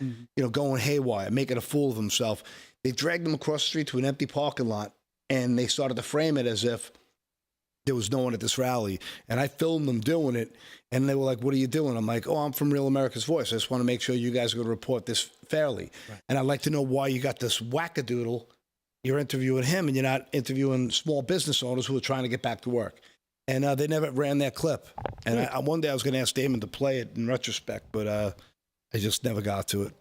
going haywire, making a fool of himself. They dragged him across the street to an empty parking lot, and they started to frame it as if there was no one at this rally. And I filmed them doing it, and they were like, "What are you doing?" I'm like, "Oh, I'm from Real America's Voice. I just want to make sure you guys are going to report this fairly. Right. And I'd like to know why you got this wackadoodle. You're interviewing him, and you're not interviewing small business owners who are trying to get back to work." And they never ran that clip. And one day I was going to ask Damon to play it in retrospect, but I just never got to it.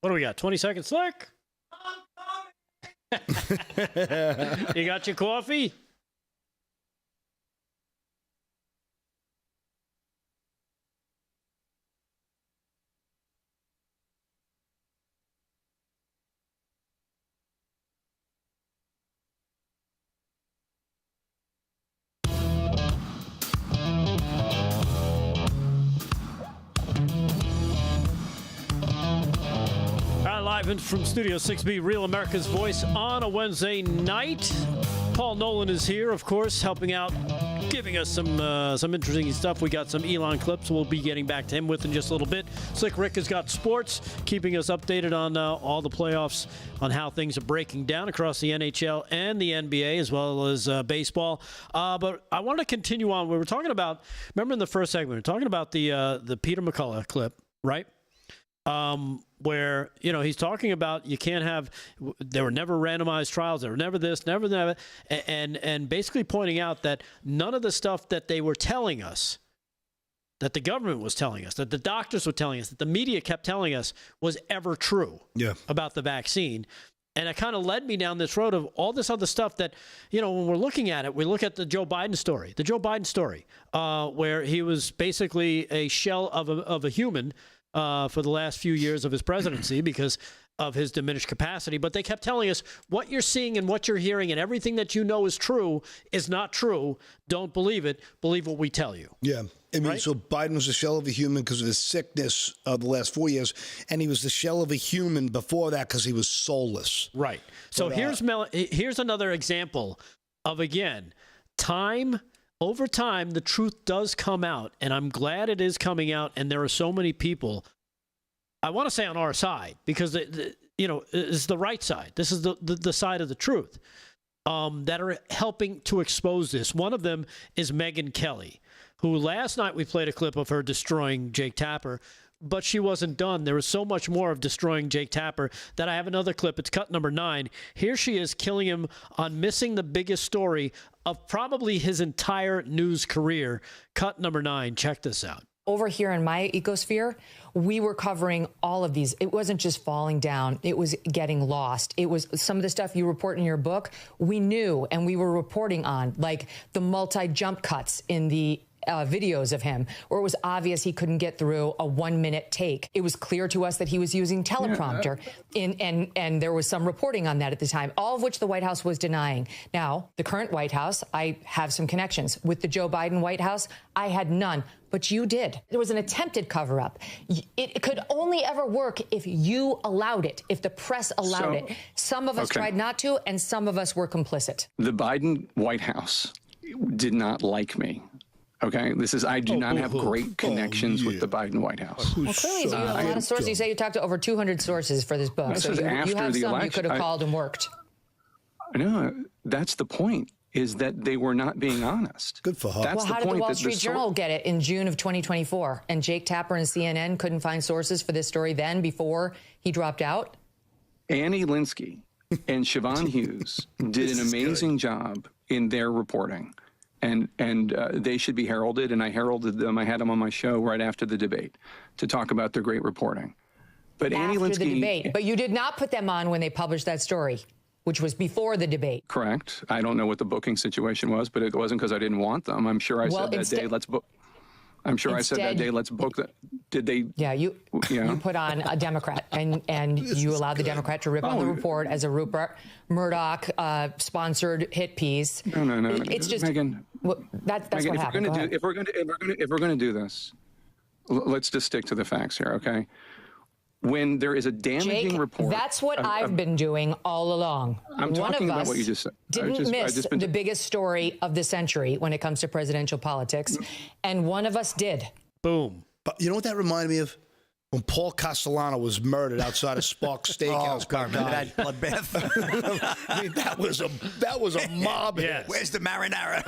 What do we got? 20 seconds, Slick? You got your coffee? Live from Studio 6B, Real America's Voice on a Wednesday night. Paul Nolan is here, of course, helping out, giving us some interesting stuff. We got some Elon clips we'll be getting back to him with in just a little bit. Slick Rick has got sports, keeping us updated on all the playoffs, on how things are breaking down across the NHL and the NBA, as well as baseball. But I want to continue on. We were talking about, remember in the first segment, we were talking about the Peter McCullough clip, right? Where, he's talking about there were never randomized trials, there were never this, never, and basically pointing out that none of the stuff that they were telling us, that the government was telling us, that the doctors were telling us, that the media kept telling us was ever true about the vaccine. And it kind of led me down this road of all this other stuff that, when we're looking at it, we look at the Joe Biden story, where he was basically a shell of a human for the last few years of his presidency because of his diminished capacity. But they kept telling us what you're seeing and what you're hearing and everything that you know is true is not true. Don't believe it. Believe what we tell you. Yeah. I mean, right? So Biden was a shell of a human because of his sickness of the last 4 years, and he was the shell of a human before that because he was soulless. Right. So But, here's another example of, again, over time, the truth does come out, and I'm glad it is coming out, and there are so many people, I want to say on our side, because, it's the right side. This is the side of the truth that are helping to expose this. One of them is Megyn Kelly, who last night we played a clip of her destroying Jake Tapper, but she wasn't done. There was so much more of destroying Jake Tapper that I have another clip. It's cut number 9. Here she is killing him on missing the biggest story of probably his entire news career. Cut number 9. Check this out. Over here in my ecosphere, we were covering all of these. It wasn't just falling down. It was getting lost. It was some of the stuff you report in your book, we knew and we were reporting on, like the multi-jump cuts in the videos of him, where it was obvious he couldn't get through a 1-minute take. It was clear to us that he was using teleprompter, and there was some reporting on that at the time, all of which the White House was denying. Now, the current White House, I have some connections. With the Joe Biden White House, I had none. But you did. There was an attempted cover-up. It could only ever work if you allowed it, if the press allowed it. Some of us tried not to, and some of us were complicit. The Biden White House did not like me. Okay, I do not have great connections with the Biden White House. Well, clearly, you have a lot of sources. You say you talked to over 200 sources for this book. So you have some you could have called and worked. No, that's the point, is that they were not being honest. Good for her. Well, how did the Wall Street Journal get it in June of 2024? And Jake Tapper and CNN couldn't find sources for this story then before he dropped out? Annie Linsky and Siobhan Hughes did an amazing job in their reporting. And they should be heralded, and I heralded them. I had them on my show right after the debate to talk about their great reporting. But Annie Linsky, the debate, but you did not put them on when they published that story, which was before the debate. Correct. I don't know what the booking situation was, but it wasn't because I didn't want them. I'm sure I said that day, let's book. I'm sure I said that day, let's book that. Did they? Yeah, you put on a Democrat, and you allowed the Democrat to rip on the report as a Rupert Murdoch sponsored hit piece. No. It's just Megyn, Well, that's Megyn, what happened. If we're going to do this, let's just stick to the facts here, okay? When there is a damaging Jake, report, that's what I've been doing all along. I'm talking about what you just said. Didn't miss the biggest story of the century when it comes to presidential politics, and one of us did. Boom. But you know what that reminded me of? When Paul Castellano was murdered outside of Sparks Steakhouse. Remember that bloodbath? I mean, that was a mob. Yes. Where's the marinara?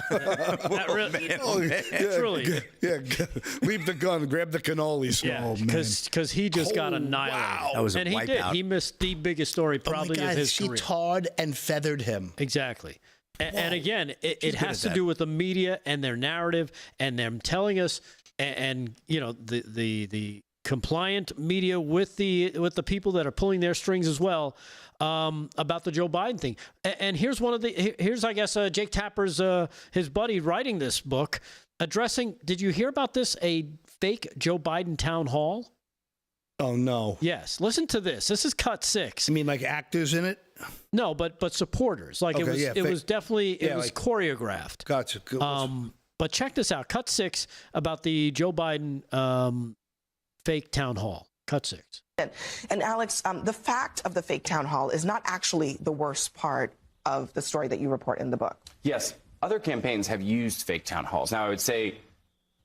Leave the gun, grab the cannolis. Yeah, because he just got annihilated. Wow. That was a and he wipeout. did. He missed the biggest story probably of his career. She tarred and feathered him. Exactly. And again, it has to do with the media and their narrative and them telling us, and you know, the compliant media with the people that are pulling their strings as well, about the Joe Biden thing. And here's I guess Jake Tapper's his buddy writing this book addressing. Did you hear about this? A fake Joe Biden town hall. Oh no. Yes. Listen to this. This is cut 6. You mean like actors in it? No, but supporters. Like Okay, it was definitely like, choreographed. Gotcha. Good. But check this out. Cut 6 about the Joe Biden fake town hall. Cut 6. And Alex, the fact of the fake town hall is not actually the worst part of the story that you report in the book. Yes, other campaigns have used fake town halls. Now, I would say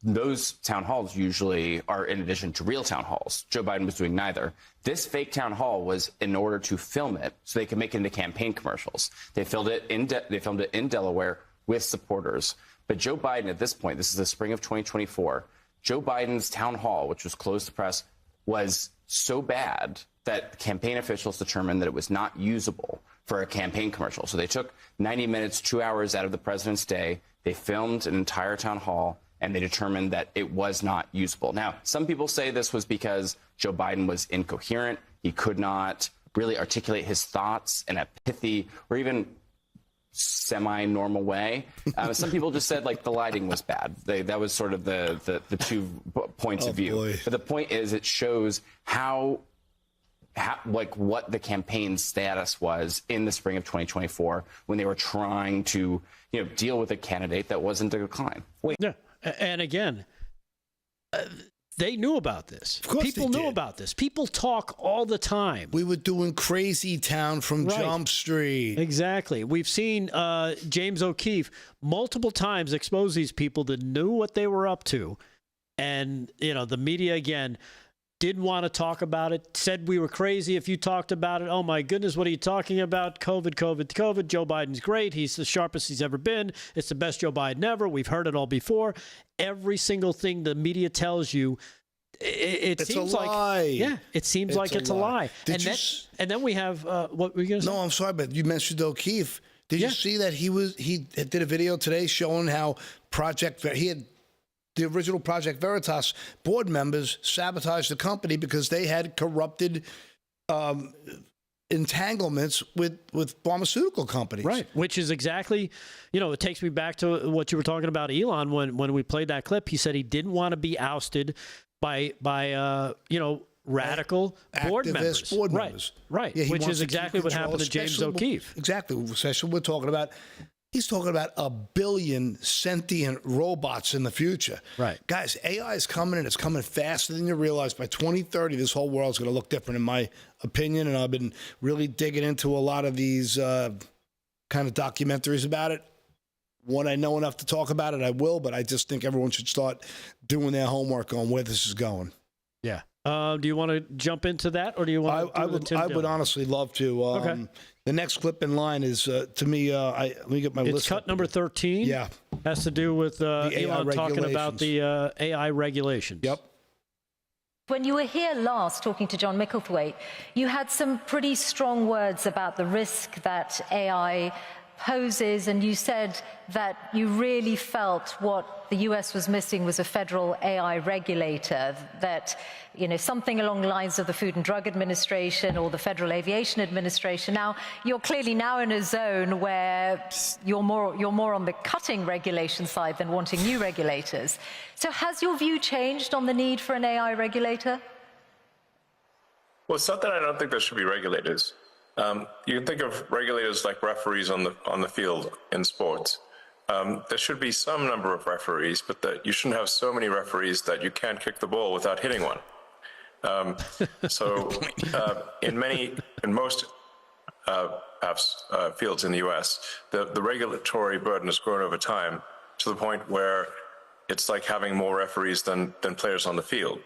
those town halls usually are in addition to real town halls. Joe Biden was doing neither. This fake town hall was in order to film it so they could make it into campaign commercials. They filmed it in Delaware with supporters. But Joe Biden, at this point, this is the spring of 2024, Joe Biden's town hall, which was closed to press, was so bad that campaign officials determined that it was not usable for a campaign commercial. So they took 90 minutes, 2 hours out of the president's day. They filmed an entire town hall, and they determined that it was not usable. Now, some people say this was because Joe Biden was incoherent. He could not really articulate his thoughts in a pithy or even semi-normal way. Some people just said like the lighting was bad. That was sort of the 2 points of view. Boy. But the point is, it shows how like what the campaign status was in the spring of 2024 when they were trying to deal with a candidate that wasn't a decline. Yeah, and again, they knew about this. Of course people they knew did. about this. People talk all the time. We were doing Crazy Town from Jump Street. Exactly. We've seen James O'Keefe multiple times expose these people that knew what they were up to. And, the media, again, didn't want to talk about it, said we were crazy if you talked about it. Oh, my goodness, what are you talking about? COVID. Joe Biden's great. He's the sharpest he's ever been. It's the best Joe Biden ever. We've heard it all before. Every single thing the media tells you, it seems a lie. It seems like it's a lie. And then we have, what were you going to say? No, I'm sorry, but you mentioned O'Keefe. Did you see that he did a video today showing how the original Project Veritas board members sabotaged the company because they had corrupted entanglements with pharmaceutical companies. Right, which is exactly, it takes me back to what you were talking about, Elon, when we played that clip. He said he didn't want to be ousted by radical board members. Right. Yeah, which is exactly what happened to James O'Keefe. Exactly. Especially we're talking about. He's talking about 1 billion sentient robots in the future. Right. Guys, AI is coming, and it's coming faster than you realize. By 2030, this whole world's going to look different, in my opinion, and I've been really digging into a lot of these kind of documentaries about it. When I know enough to talk about it, I will, but I just think everyone should start doing their homework on where this is going. Yeah. Do you want to jump into that, or do you want to I would honestly love to. Okay. The next clip in line is, to me, let me get my list. It's cut number 13. Yeah. Has to do with Elon talking about the AI regulations. Yep. When you were here last talking to John Micklethwaite, you had some pretty strong words about the risk that AI poses, and you said that you really felt what the US was missing was a federal AI regulator, that something along the lines of the Food and Drug Administration or the Federal Aviation Administration. Now, you're clearly now in a zone where you're more on the cutting regulation side than wanting new regulators. So has your view changed on the need for an AI regulator? Well, it's not that I don't think there should be regulators. You can think of regulators like referees on the field in sports. there should be some number of referees, but that you shouldn't have so many referees that you can't kick the ball without hitting one. In most fields in the U.S., the regulatory burden has grown over time to the point where it's like having more referees than players on the field.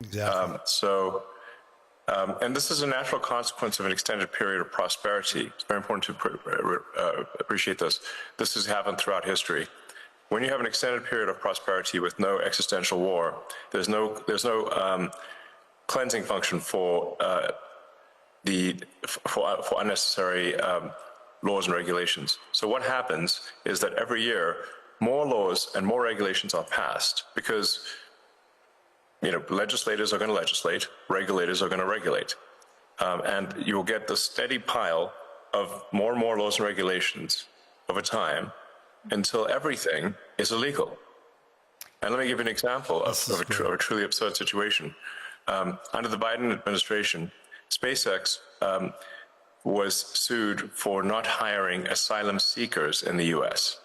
Exactly. And this is a natural consequence of an extended period of prosperity. It's very important to appreciate this. This has happened throughout history. When you have an extended period of prosperity with no existential war, there's no cleansing function for unnecessary laws and regulations. So what happens is that every year more laws and more regulations are passed because legislators are going to legislate, regulators are going to regulate. And you'll get the steady pile of more and more laws and regulations over time until everything is illegal. And let me give you an example of a truly absurd situation. Under the Biden administration, SpaceX was sued for not hiring asylum seekers in the U.S.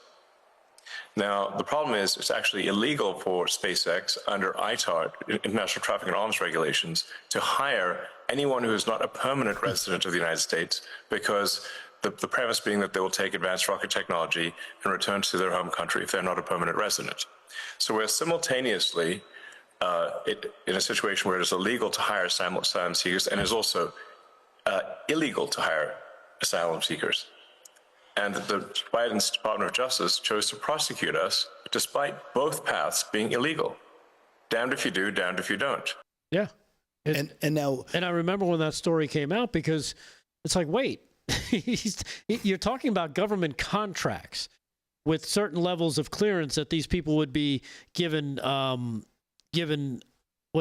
Now, the problem is it's actually illegal for SpaceX under ITAR, International Traffic in Arms Regulations, to hire anyone who is not a permanent resident of the United States, because the premise being that they will take advanced rocket technology and return to their home country if they're not a permanent resident. So we're simultaneously in a situation where it is illegal to hire asylum seekers and is also illegal to hire asylum seekers. And the Biden's Department of Justice chose to prosecute us despite both paths being illegal. Damned if you do, damned if you don't. Yeah. And I remember when that story came out, because it's like, wait, you're talking about government contracts with certain levels of clearance that these people would be given, what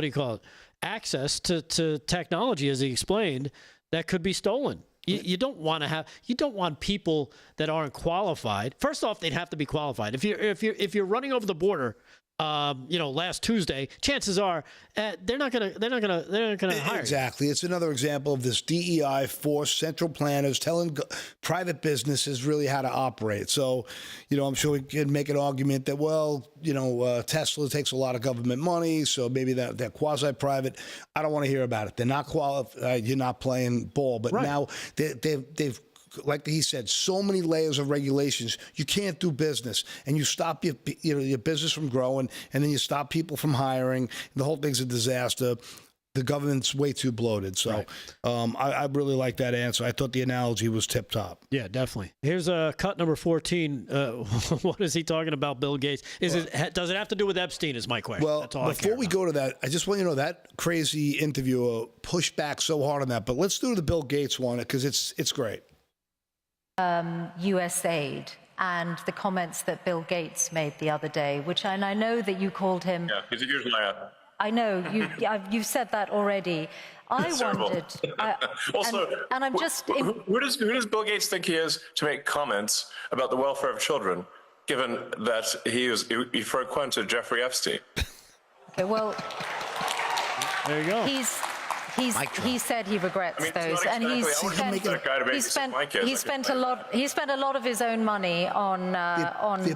do you call it, access to technology, as he explained, that could be stolen. You don't want people that aren't qualified. First off, they'd have to be qualified. If you're running over the border, last Tuesday, chances are they're not gonna hire. Exactly. It's another example of this DEI force, central planners telling private businesses really how to operate. So, I'm sure we can make an argument that, Tesla takes a lot of government money, so maybe they're quasi-private. I don't want to hear about it. They're not qualified. You're not playing ball. But now they've like he said, so many layers of regulations. You can't do business, and you stop your business from growing, and then you stop people from hiring. The whole thing's a disaster. The government's way too bloated. So I really like that answer. I thought the analogy was tip top. Yeah, definitely. Here's cut number 14. What is he talking about, Bill Gates? Does it have to do with Epstein is my question. Well, before we go to that, I just want you to know that crazy interviewer pushed back so hard on that. But let's do the Bill Gates one, because it's great. USAID and the comments that Bill Gates made the other day, and I know that you called him. Yeah, he's a huge liar. I know you've said that already. I wondered. Also, and I'm just. Who does Bill Gates think he is to make comments about the welfare of children, given that he frequented Jeffrey Epstein? Okay, well, there you go. He said he regrets those, and he spent a lot of his own money on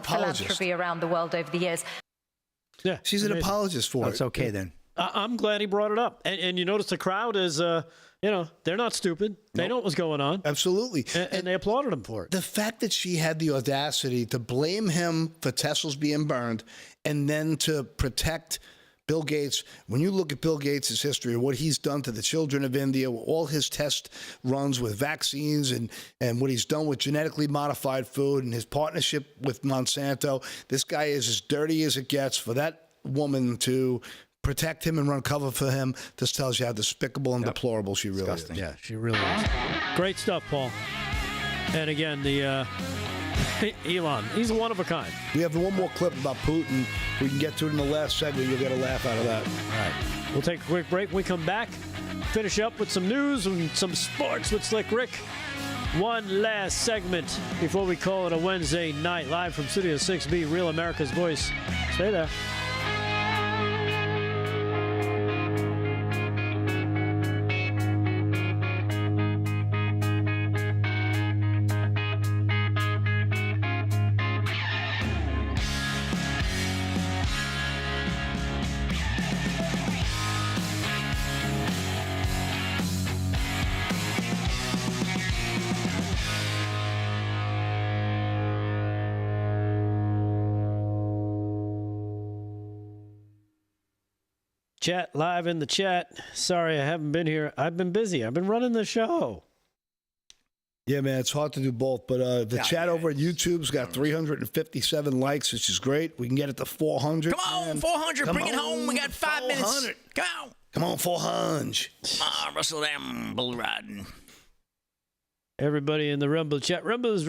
philanthropy around the world over the years. Yeah, she's an apologist for it. It's okay then. I'm glad he brought it up, and you notice the crowd is, they're not stupid. They know what's going on. Absolutely, and they applauded him for it. The fact that she had the audacity to blame him for Teslas being burned, and then to protect Bill Gates. When you look at Bill Gates' history, what he's done to the children of India, all his test runs with vaccines, and what he's done with genetically modified food, and his partnership with Monsanto, this guy is as dirty as it gets. For that woman to protect him and run cover for him, this tells you how despicable and deplorable she really is. Yeah, she really is. Great stuff, Paul. And again, the Elon, he's one of a kind. We have one more clip about Putin. We can get to it in the last segment. You'll get a laugh out of that. All right. We'll take a quick break. When we come back, finish up with some news and some sports with Slick Rick. One last segment before we call it a Wednesday night, live from Studio 6B, Real America's Voice. Stay there. Chat live in the chat. Sorry, I haven't been here. I've been busy. I've been running the show. Yeah, man, it's hard to do both. But the chat over at YouTube's got 357 likes, which is great. We can get it to 400. Come on, 400. Bring it home. We got 5 minutes. Come on. Come on, 400. Come on, Russell, them bull riding. Everybody in the Rumble chat. Rumblers.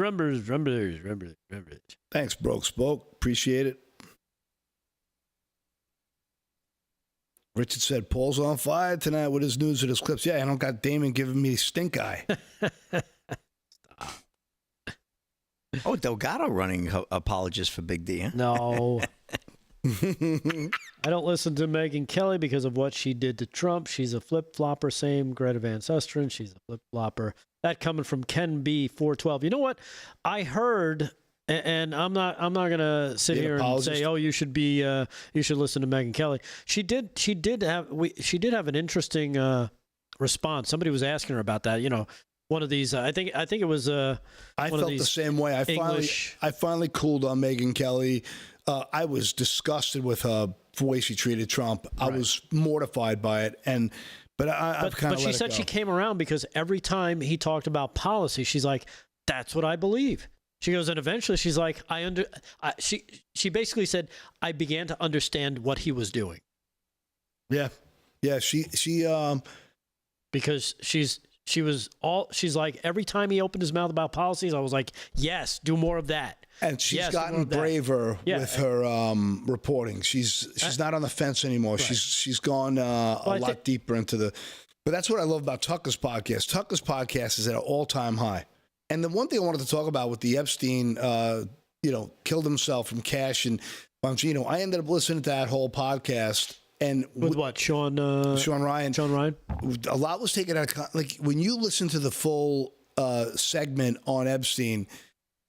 Thanks, Broke Spoke. Appreciate it. Richard said, Paul's on fire tonight with his news and his clips. Yeah, I don't got Damon giving me stink eye. Oh, Delgado running apologist for Big D, huh? No. I don't listen to Megyn Kelly because of what she did to Trump. She's a flip-flopper. Same Greta Van Susteren. She's a flip-flopper. That coming from Ken B 412. You know what? I heard, and I'm not gonna sit here and say, oh, you should listen to Megyn Kelly. She did have an interesting response. Somebody was asking her about that. You know, one of these. I think it was. I felt the same way. I finally cooled on Megyn Kelly. I was disgusted with her the way she treated Trump. I was mortified by it, but she said she came around because every time he talked about policy, she's like, "That's what I believe." She goes, and eventually she's like, She basically said, "I began to understand what he was doing." Yeah. She because she's like, every time he opened his mouth about policies, I was like, yes, do more of that. And she's gotten braver with her reporting. She's not on the fence anymore. Right. She's gone a lot deeper into the. But that's what I love about Tucker's podcast. Tucker's podcast is at an all-time high. And the one thing I wanted to talk about with the Epstein, killed himself from cash and Bongino. I ended up listening to that whole podcast. And with what? Sean Ryan. A lot was taken out of, like, when you listen to the full segment on Epstein,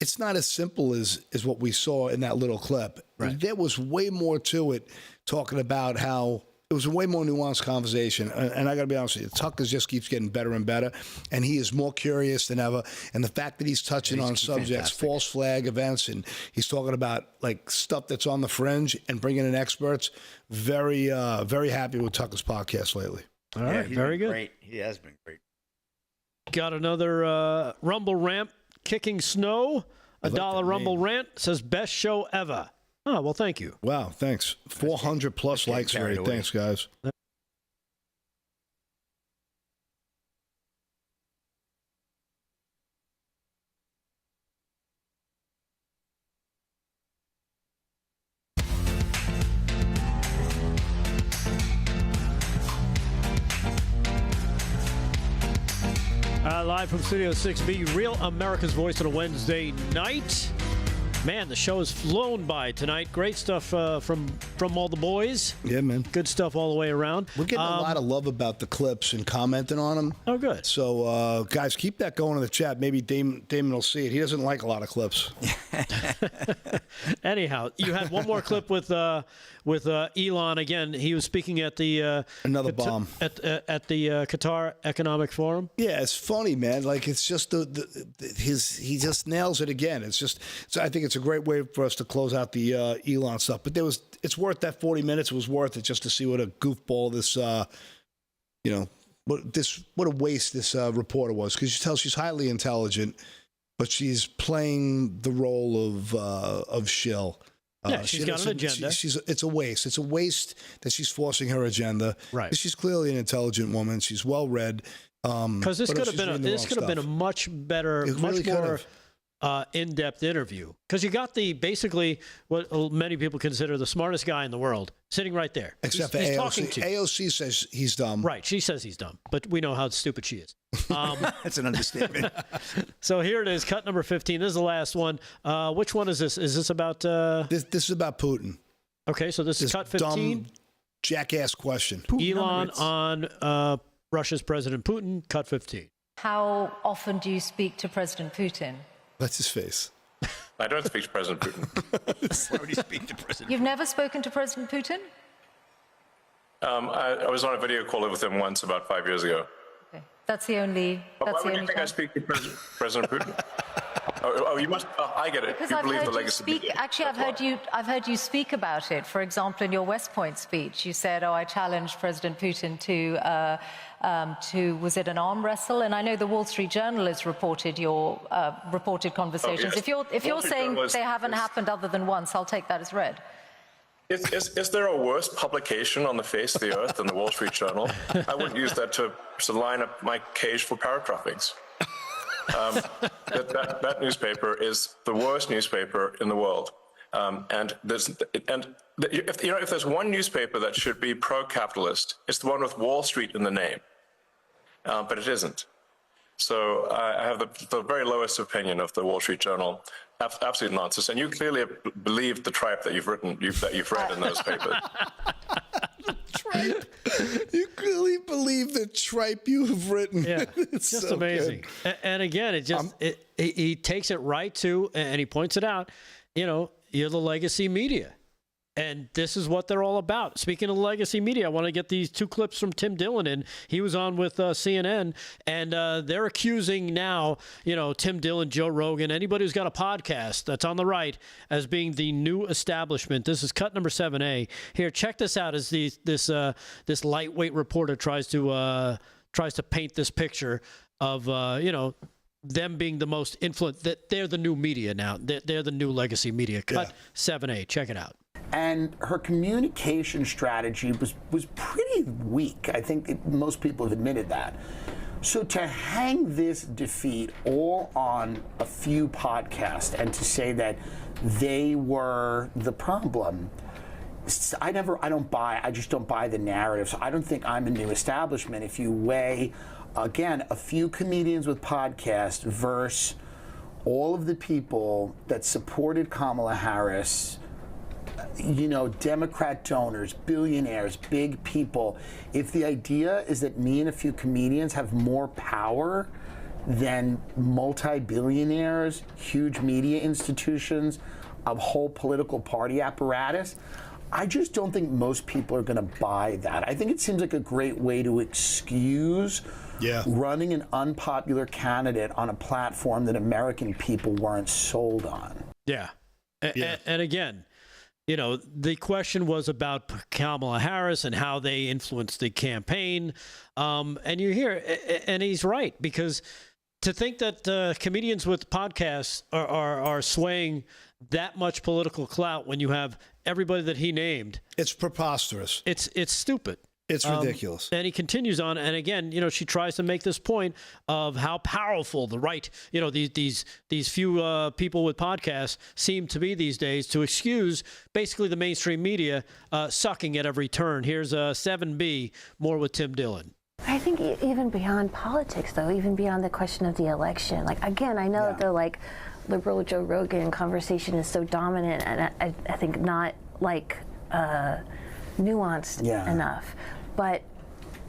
it's not as simple as what we saw in that little clip. Right. There was way more to it, talking about how it was a way more nuanced conversation. And I got to be honest with you, Tucker just keeps getting better and better, and he is more curious than ever. And the fact that he's touching on subjects, false flag events, and he's talking about like stuff that's on the fringe and bringing in experts, very happy with Tucker's podcast lately. All right, very good. Great. He has been great. Got another Rumble rant. Kicking snow, $1 Rumble rant says best show ever. Oh, well, thank you. Wow, thanks. 400 plus likes already. Thanks, guys. Live from Studio 6B, Real America's Voice on a Wednesday night. Man, the show has flown by tonight. Great stuff from all the boys. Yeah, man. Good stuff all the way around. We're getting a lot of love about the clips and commenting on them. Oh, good. So, guys, keep that going in the chat. Maybe Damon will see it. He doesn't like a lot of clips. Anyhow, you had one more clip with Elon again. He was speaking at the another bomb at the Qatar Economic Forum. Yeah, it's funny, man. Like, it's just he just nails it again. I think it's a great way for us to close out the Elon stuff. But it's worth that 40 minutes. It was worth it just to see what a goofball this what a waste this reporter was, because you tell she's highly intelligent, but she's playing the role of shill. Yeah, she's got an agenda. It's a waste. It's a waste that she's forcing her agenda. Right. She's clearly an intelligent woman. She's well read. Because this could have been a much better, much more in-depth interview. Because you got basically what many people consider the smartest guy in the world sitting right there. Except for AOC. AOC says he's dumb. Right. She says he's dumb, but we know how stupid she is. That's an understatement. So here it is, cut number 15. This is the last one. Which one is this? Is this about... This is about Putin. Okay, so this is cut 15. Dumb, jackass question. Elon on Russia's President Putin, cut 15. How often do you speak to President Putin? That's his face. I don't speak to President Putin. Why would he speak to President You've never spoken to President Putin? I was on a video call with him once about 5 years ago. Okay. That's the only... Why would you think I speak to President Putin? Oh, you must. I get it. Because You I've believe heard the you legacy speak. media. Actually, I've heard you speak about it. For example, in your West Point speech, you said, "Oh, I challenged President Putin to was it an arm wrestle?" And I know the Wall Street Journal has reported your reported conversations. yes. If you're saying Journal they haven't happened other than once, I'll take that as read. Is there a worse publication on the face of the earth than the Wall Street Journal? I wouldn't use that to line up my cage for parrot droppings. That newspaper is the worst newspaper in the world. If there's one newspaper that should be pro-capitalist, it's the one with Wall Street in the name. But it isn't. So I have the very lowest opinion of the Wall Street Journal. Absolute nonsense. And you clearly believe the tripe that you've read in those papers. Tripe. You clearly believe the tripe you have written. Yeah, it's just so amazing. And again, he takes it right to, and he points it out, you're the legacy media. And this is what they're all about. Speaking of legacy media, I want to get these two clips from Tim Dillon in. He was on with CNN, and they're accusing now, Tim Dillon, Joe Rogan, anybody who's got a podcast that's on the right as being the new establishment. This is cut number 7A. Here, check this out as this lightweight reporter tries to paint this picture of, them being the most influential, that they're the new media now. They're the new legacy media. Cut 7A. Check it out. And her communication strategy was pretty weak. I think most people have admitted that. So to hang this defeat all on a few podcasts and to say that they were the problem, I just don't buy the narrative. So I don't think I'm a new establishment. If you weigh, again, a few comedians with podcasts versus all of the people that supported Kamala Harris, Democrat donors, billionaires, big people. If the idea is that me and a few comedians have more power than multi-billionaires, huge media institutions, a whole political party apparatus, I just don't think most people are going to buy that. I think it seems like a great way to excuse running an unpopular candidate on a platform that American people weren't sold on. Yeah. And again, the question was about Kamala Harris and how they influenced the campaign. And you hear, and he's right, because to think that comedians with podcasts are swaying that much political clout when you have everybody that he named. It's preposterous. It's stupid. It's ridiculous. And he continues on, and again, she tries to make this point of how powerful the right, these few people with podcasts seem to be these days, to excuse basically the mainstream media sucking at every turn. Here's 7B, more with Tim Dillon. I think even beyond politics, though, even beyond the question of the election, again, I know that the liberal Joe Rogan conversation is so dominant, and I think not nuanced enough. But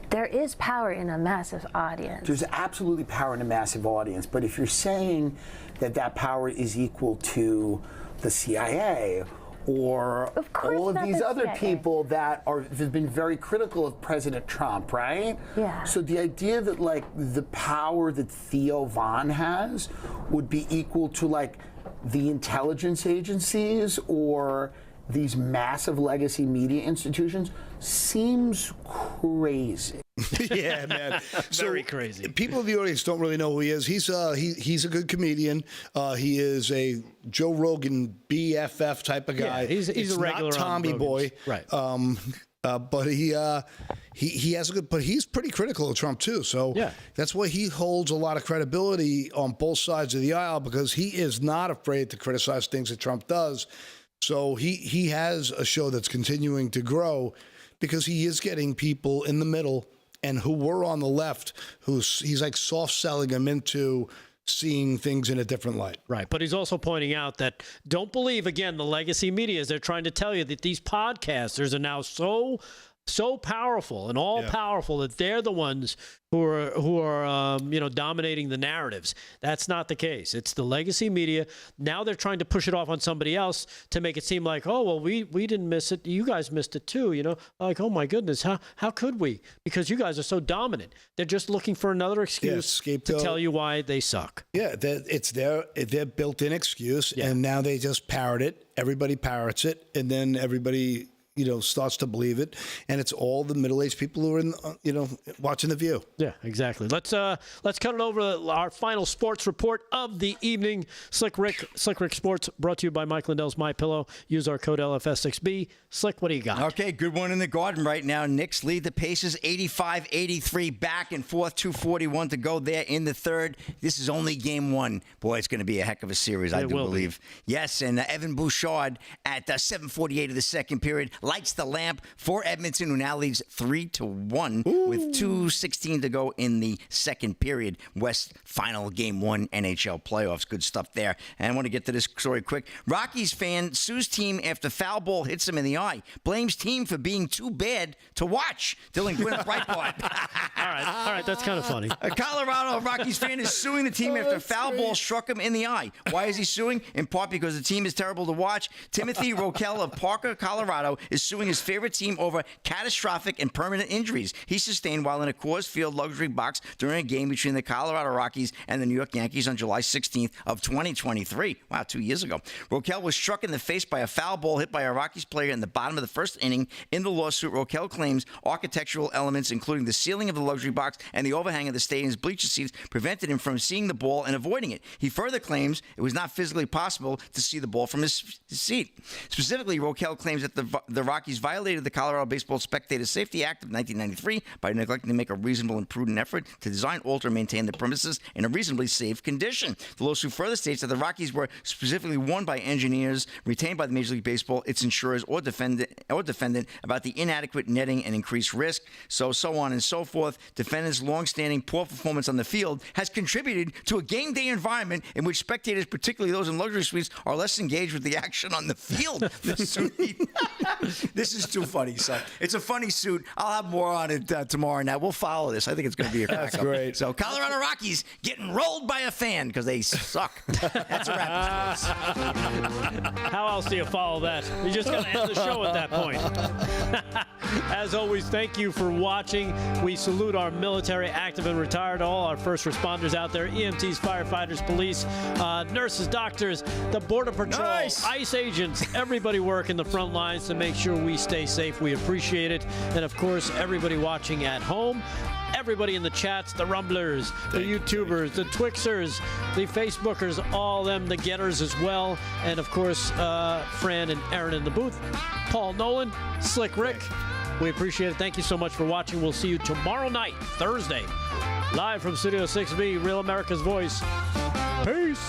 there is power in a massive audience. There's absolutely power in a massive audience. But if you're saying that power is equal to the CIA or all of these other people that have been very critical of President Trump, right? Yeah. So the idea that the power that Theo Von has would be equal to the intelligence agencies or these massive legacy media institutions seems crazy. Yeah, man. Very crazy. People in the audience don't really know who he is. He's a good comedian. He is a Joe Rogan BFF type of guy. Yeah, he's a regular not Tommy Boy, right? But he has a good. But he's pretty critical of Trump too. So that's why he holds a lot of credibility on both sides of the aisle, because he is not afraid to criticize things that Trump does. So he has a show that's continuing to grow because he is getting people in the middle and who were on the left, he's soft selling them into seeing things in a different light. Right. But he's also pointing out that don't believe, again, the legacy media, as they're trying to tell you that these podcasters are now so so powerful and all powerful that they're the ones who are dominating the narratives. That's not the case. It's the legacy media. Now they're trying to push it off on somebody else to make it seem like, oh, well, we didn't miss it. You guys missed it too. Like, oh my goodness, how could we? Because you guys are so dominant. They're just looking for another excuse to tell you why they suck. Yeah, it's their built-in excuse, and now they just parrot it. Everybody parrots it, and then everybody starts to believe it, and it's all the middle-aged people who are watching The View. Yeah, exactly. Let's cut it over to our final sports report of the evening. Slick Rick Sports, brought to you by Mike Lindell's MyPillow. Use our code LFS6B. Slick, what do you got? Okay, good one in the Garden right now. Knicks lead the Pacers 85-83, back and forth, 2:41 to go there in the third. This is only game one. Boy, it's going to be a heck of a series, I do believe. Yes, and Evan Bouchard at 7:48 of the second period lights the lamp for Edmonton, who now leads 3-1 with 2:16 to go in the second period. West final game one NHL playoffs. Good stuff there. And I want to get to this story quick. Rockies fan sues team after foul ball hits him in the eye. Blames team for being too bad to watch. Dylan Gwynn of Breitbart. All right, that's kind of funny. A Colorado Rockies fan is suing the team after a foul ball struck him in the eye. Why is he suing? In part because the team is terrible to watch. Timothy Roquel of Parker, Colorado, is suing his favorite team over catastrophic and permanent injuries he sustained while in a Coors Field luxury box during a game between the Colorado Rockies and the New York Yankees on July 16th of 2023. Wow, 2 years ago. Roquel was struck in the face by a foul ball hit by a Rockies player in the bottom of the first inning. In the lawsuit, Roquel claims architectural elements, including the ceiling of the luxury box and the overhang of the stadium's bleacher seats, prevented him from seeing the ball and avoiding it. He further claims it was not physically possible to see the ball from his seat. Specifically, Roquel claims that the Rockies violated the Colorado Baseball Spectator Safety Act of 1993 by neglecting to make a reasonable and prudent effort to design, alter, and maintain the premises in a reasonably safe condition. The lawsuit further states that the Rockies were specifically warned by engineers retained by the Major League Baseball, its insurers, or defendant about the inadequate netting and increased risk, so on and so forth. Defendant's long-standing poor performance on the field has contributed to a game day environment in which spectators, particularly those in luxury suites, are less engaged with the action on the field. This is too funny, son. It's a funny suit. I'll have more on it tomorrow night. We'll follow this. I think it's going to be a crack. That's great. So Colorado Rockies getting rolled by a fan because they suck. That's a wrap. How else do you follow that? You just got to end the show at that point. As always, thank you for watching. We salute our military, active and retired, all our first responders out there, EMTs, firefighters, police, nurses, doctors, the Border Patrol, ICE agents, everybody working the front lines to make sure we stay safe. We appreciate it. And, of course, everybody watching at home, everybody in the chats, the Rumblers, the YouTubers, the Twixers, the Facebookers, all them, the Getters as well. And, of course, Fran and Aaron in the booth, Paul Nolan, Slick Rick. We appreciate it. Thank you so much for watching. We'll see you tomorrow night, Thursday, live from Studio 6B, Real America's Voice. Peace.